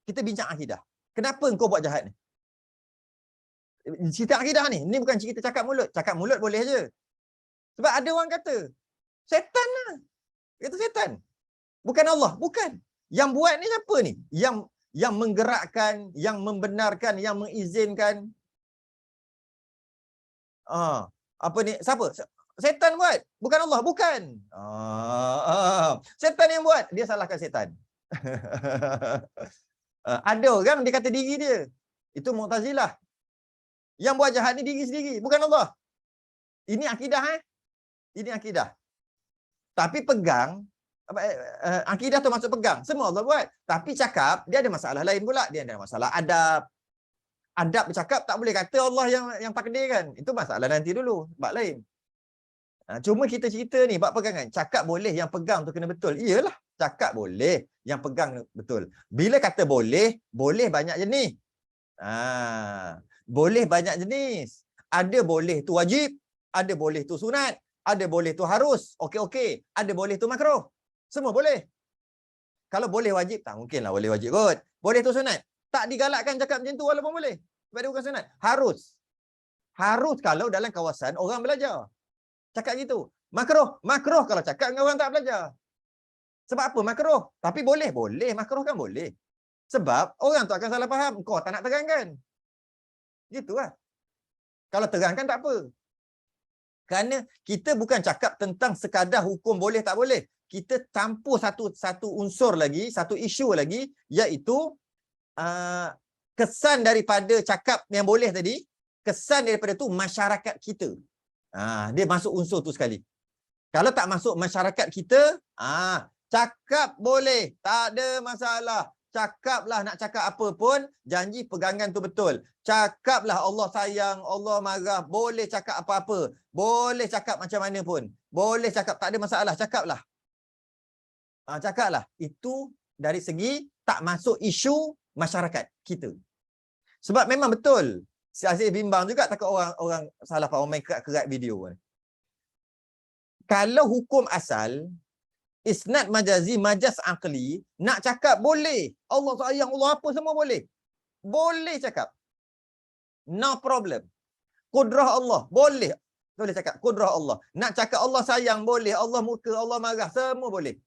Speaker 1: Kita bincang akidah. Kenapa engkau buat jahat ni? Cerita akidah ni. Ni bukan cerita cakap mulut. Cakap mulut boleh je. Sebab ada orang kata setan lah. Kata setan. Bukan Allah. Bukan. Yang buat ni siapa ni? Yang menggerakkan, yang membenarkan, yang mengizinkan. Apa ni? Siapa? Setan buat. Bukan Allah. Bukan. Setan yang buat. Dia salahkan setan. Ada orang dia kata diri dia. Itu Mu'tazilah. Yang buat jahat ni diri sendiri. Bukan Allah. Ini akidah. Ini akidah. Tapi pegang. Akidah tu maksud pegang. Semua Allah buat. Tapi cakap, dia ada masalah lain pula. Dia ada masalah adab. Adab bercakap tak boleh kata Allah yang takdirkan. Itu masalah nanti dulu. Bab lain. Cuma kita cerita ni, bab pegangan. Cakap boleh, yang pegang tu kena betul. Iyalah. Cakap boleh, yang pegang betul. Bila kata boleh, boleh banyak jenis. Boleh banyak jenis. Ada boleh tu wajib. Ada boleh tu sunat. Ada boleh tu harus. Okey. Ada boleh tu makruh. Semua boleh. Kalau boleh wajib, tak mungkinlah boleh wajib kot. Boleh tu sunat. Tak digalakkan cakap macam tu walaupun boleh. Sebab dia bukan sunat. Harus. Harus kalau dalam kawasan orang belajar. Cakap gitu. Makruh. Makruh kalau cakap dengan orang tak belajar. Sebab apa makruh? Tapi boleh. Boleh. Makruh kan boleh. Sebab orang tu akan salah faham. Kau tak nak terangkan. Gitu lah. Kalau terangkan tak apa. Kerana kita bukan cakap tentang sekadar hukum boleh tak boleh. Kita campur satu unsur lagi, satu isu lagi, iaitu kesan daripada cakap yang boleh tadi, kesan daripada tu masyarakat kita. Dia masuk unsur tu sekali. Kalau tak masuk masyarakat kita, cakap boleh, tak ada masalah. Cakaplah nak cakap apa pun, janji pegangan tu betul. Cakaplah Allah sayang, Allah marah, boleh cakap apa-apa. Boleh cakap macam mana pun. Boleh cakap, tak ada masalah, cakaplah. Cakaplah. Itu dari segi tak masuk isu masyarakat kita. Sebab memang betul. Si Aziz bimbang juga takut orang salah faham, main kerat-kerat video. Kalau hukum asal, isnad majazi, majaz aqli, nak cakap boleh. Allah sayang, Allah apa semua boleh. Boleh cakap. No problem. Kudrah Allah, boleh. Boleh cakap, kudrah Allah. Nak cakap Allah sayang, boleh. Allah murka, Allah marah, semua boleh.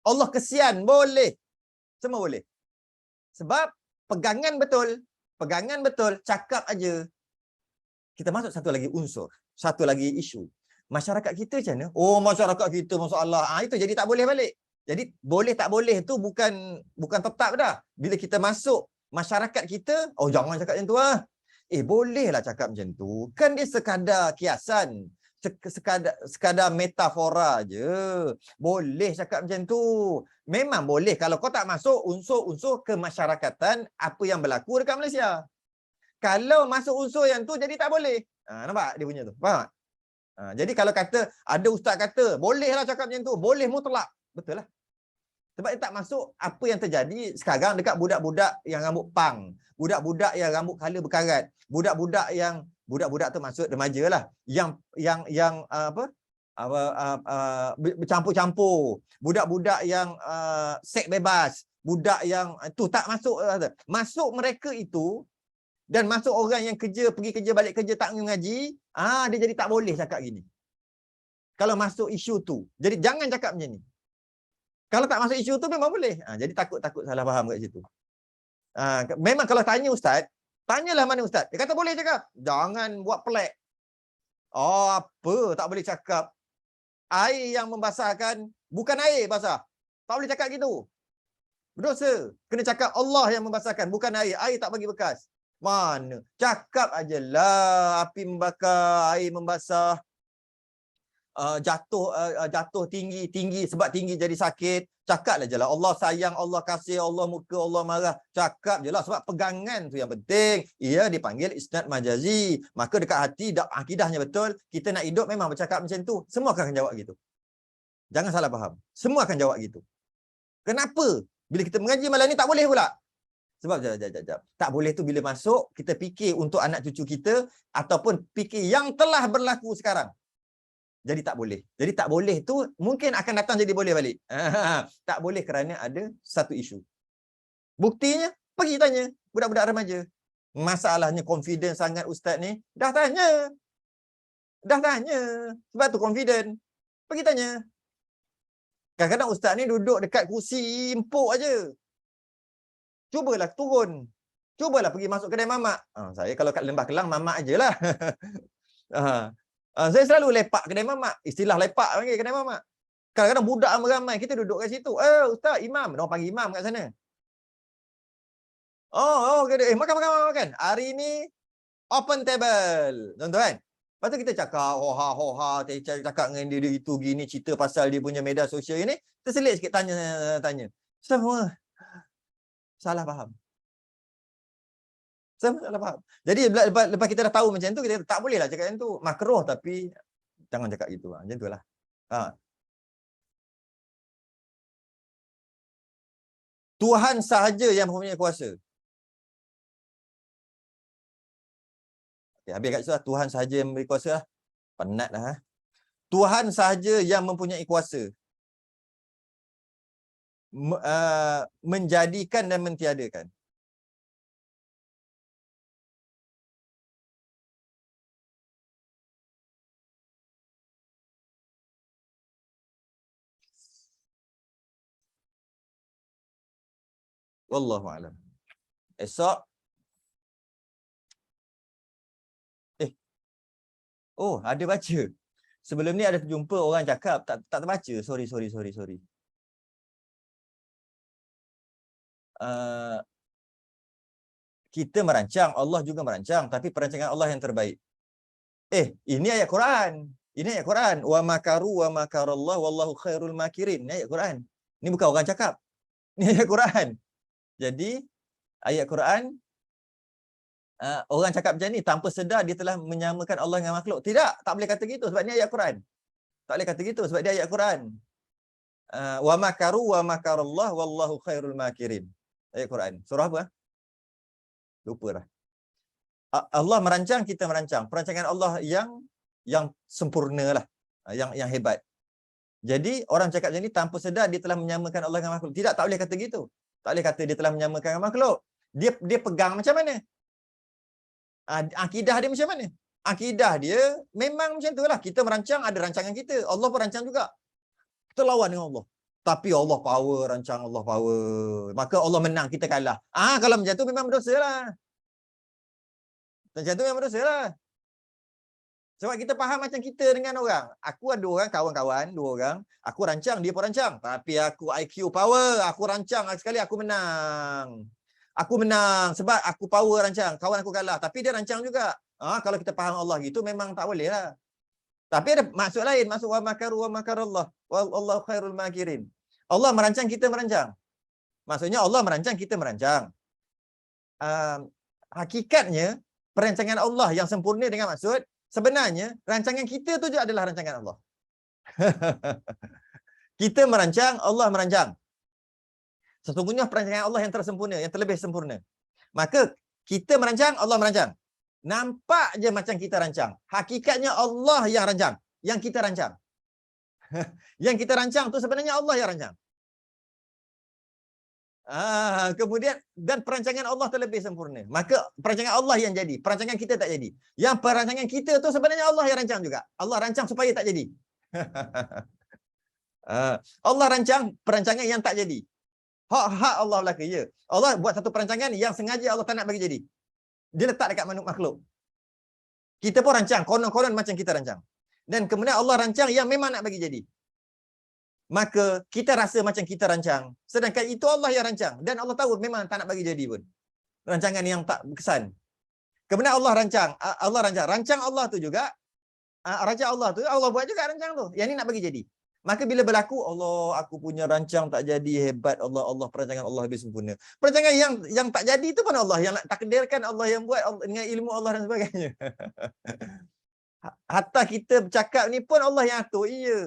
Speaker 1: Allah kesian, boleh. Semua boleh. Sebab pegangan betul. Pegangan betul, cakap aja. Kita masuk satu lagi unsur. Satu lagi isu. Masyarakat kita macam mana? Oh, masyarakat kita masalah. Itu jadi tak boleh balik. Jadi boleh tak boleh tu bukan tetap dah. Bila kita masuk masyarakat kita, oh jangan cakap macam tu lah. Bolehlah cakap macam tu. Kan dia sekadar kiasan. sekadar metafora je. Boleh cakap macam tu. Memang boleh kalau kau tak masuk unsur-unsur kemasyarakatan apa yang berlaku dekat Malaysia. Kalau masuk unsur yang tu jadi tak boleh. Nampak dia punya tu. Faham tak? Jadi kalau kata ada ustaz kata bolehlah cakap macam tu, boleh mutlak. Betul lah. Sebab dia tak masuk apa yang terjadi sekarang dekat budak-budak yang rambut pang, budak-budak yang rambut color berkarat, budak-budak tu maksud remaja lah, yang bercampur-campur, budak-budak yang seks bebas, budak yang tu tak masuk. Masuk mereka itu dan masuk orang yang pergi kerja balik kerja tak mengaji, dia jadi tak boleh cakap gini. Kalau masuk isu tu. Jadi jangan cakap macam ni. Kalau tak masuk isu tu memang boleh. Jadi takut salah faham kat situ. Memang kalau tanya ustaz, tanyalah mana ustaz. Dia kata boleh cakap. Jangan buat pelik. Apa tak boleh cakap? Air yang membasahkan bukan air basah. Tak boleh cakap gitu. Berdosa. Kena cakap Allah yang membasahkan, bukan air. Air tak bagi bekas. Mana? Cakap ajalah api membakar, air membasah. Jatuh tinggi sebab tinggi jadi sakit. Cakaplah je lah Allah sayang, Allah kasih, Allah murka, Allah marah. Cakap je lah sebab pegangan tu yang penting. Ia dipanggil isnad majazi. Maka dekat hati akidahnya betul. Kita nak hidup memang bercakap macam tu. Semua akan jawab gitu. Jangan salah faham. Semua akan jawab gitu. Kenapa? Bila kita mengaji malam ni tak boleh pula. Sebab jap. Tak boleh tu bila masuk kita fikir untuk anak cucu kita ataupun fikir yang telah berlaku sekarang. Jadi tak boleh. Jadi tak boleh tu mungkin akan datang jadi boleh balik. Tak boleh kerana ada satu isu. Buktinya, pergi tanya budak-budak remaja. Masalahnya confident sangat ustaz ni. Dah tanya. Sebab tu confident. Pergi tanya. Kadang-kadang ustaz ni duduk dekat kursi empuk aja. Cubalah turun. Cubalah pergi masuk kedai mamak. Saya kalau kat Lembah Kelang mamak ajalah. Saya selalu lepak kedai mamak. Istilah lepak panggil kedai mamak. Kadang-kadang budak ramai kita duduk kat situ. Ustaz, imam. Mereka panggil imam kat sana. Makan. Hari ni open table. Tuan-tuan. Lepas tu kita cakap, hoha. Cakap dengan dia itu gini. Cerita pasal dia punya media sosial ini. Terselit sikit tanya. Semua salah faham. Salah faham. Jadi lepas kita dah tahu macam tu, kita tak boleh lah cakap macam tu. Makruh tapi jangan cakap gitu. Macam tu lah. Tuhan sahaja yang mempunyai kuasa. Okay, habis kat situ lah. Tuhan sahaja yang memberi kuasa lah. Penat lah. Tuhan sahaja yang mempunyai kuasa. Menjadikan dan mentiadakan. Wallahu a'lam. Esok. Ada baca. Sebelum ni ada terjumpa orang cakap tak terbaca. Sorry. Kita merancang, Allah juga merancang, tapi perancangan Allah yang terbaik. Ini ayat Quran. Wa makaru wa makarallah wallahu khairul makirin. Ini ayat Quran. Ini bukan orang cakap. Ini ayat Quran. Jadi ayat Quran, orang cakap macam ni tanpa sedar dia telah menyamakan Allah dengan makhluk. Tidak, tak boleh kata gitu sebab ni ayat Quran. Tak boleh kata gitu sebab dia ayat Quran. Wa makaru wa makarallah wallahu khairul makirin. Ayat Quran. Surah apa? Lupa dah. Allah merancang, kita merancang. Perancangan Allah yang sempurna lah. Yang hebat. Jadi orang cakap macam ni tanpa sedar dia telah menyamakan Allah dengan makhluk. Tidak, tak boleh kata gitu. Tak boleh kata dia telah menyamakan dengan makhluk. Dia pegang macam mana? Akidah dia macam mana? Akidah dia memang macam tu lah. Kita merancang, ada rancangan kita. Allah pun rancang juga. Kita lawan dengan Allah. Tapi Allah power, rancang Allah power. Maka Allah menang, kita kalah. Kalau macam tu memang berdosa lah. Macam tu memang berdosa lah. Sebab kita faham macam kita dengan orang. Aku ada orang, kawan-kawan, 2 orang. Aku rancang, dia pun rancang. Tapi aku IQ power. Aku rancang sekali, aku menang. Aku menang sebab aku power rancang. Kawan aku kalah. Tapi dia rancang juga. Kalau kita faham Allah gitu, memang tak boleh lah. Tapi ada maksud lain, maksud wa makaru wa makarallah wallahu khairul makirin. Allah merancang, kita merancang. Maksudnya Allah merancang, kita merancang. Hakikatnya perancangan Allah yang sempurna dengan maksud sebenarnya rancangan kita tu juga adalah rancangan Allah. Kita merancang, Allah merancang. Sesungguhnya perancangan Allah yang tersempurna, yang terlebih sempurna. Maka kita merancang, Allah merancang. Nampak je macam kita rancang. Hakikatnya Allah yang rancang, yang kita rancang. Yang kita rancang tu sebenarnya Allah yang rancang. Kemudian dan perancangan Allah terlebih sempurna. Maka perancangan Allah yang jadi, perancangan kita tak jadi. Yang perancangan kita tu sebenarnya Allah yang rancang juga. Allah rancang supaya tak jadi. Allah rancang perancangan yang tak jadi. Hak Allah belaka, ya. Allah buat satu perancangan yang sengaja Allah tak nak bagi jadi. Dia letak dekat makhluk. Kita pun rancang, konon-konon macam kita rancang. Dan kemudian Allah rancang yang memang nak bagi jadi. Maka kita rasa macam kita rancang. Sedangkan itu Allah yang rancang. Dan Allah tahu memang tak nak bagi jadi pun. Rancangan yang tak berkesan. Kemudian Allah rancang. Rancang Allah tu juga. Rancang Allah tu, Allah buat juga rancang tu. Yang ni nak bagi jadi. Maka bila berlaku, Allah, aku punya rancang tak jadi, hebat Allah, perancangan Allah habis sempurna. Perancangan yang tak jadi tu pun Allah yang nak takdirkan, Allah yang buat dengan ilmu Allah dan sebagainya. Hatta kita bercakap ni pun Allah yang atur. Ya.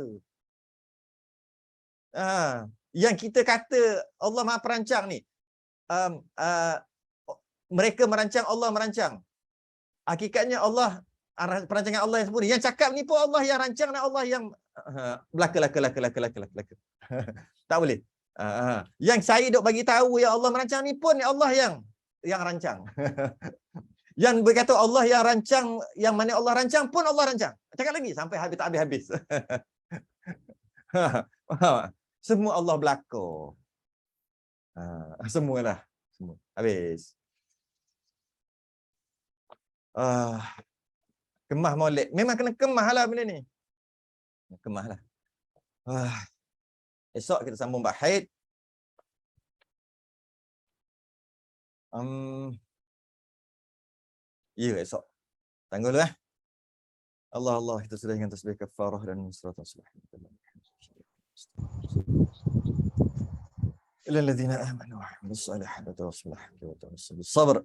Speaker 1: Yang kita kata Allah Maha Perancang ni, mereka merancang, Allah merancang. Hakikatnya Allah, perancangan Allah yang sempurna. Yang cakap ni pun Allah yang rancang dan Allah yang belaka. Tak boleh. Yang saya duk bagi tahu yang Allah merancang ni pun Allah yang rancang. Yang berkata Allah yang rancang, yang mana Allah rancang pun Allah rancang. Cakap lagi sampai habis tak habis. Semua Allah belaka. Semualah. Semua. Habis. Kemah molek. Memang kena kemah lah benda ni. Kemah lah. Esok kita sambung bab haid. Ya, esok. Tangguh dulu Allah, kita sudah dengan tasbih kafarah dan suratan subhanallah. إلى الذين آمنوا وعملوا الصالحات وتواصوا بالحق وتواصوا بالصبر.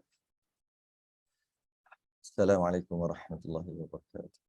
Speaker 1: السلام عليكم ورحمة الله وبركاته.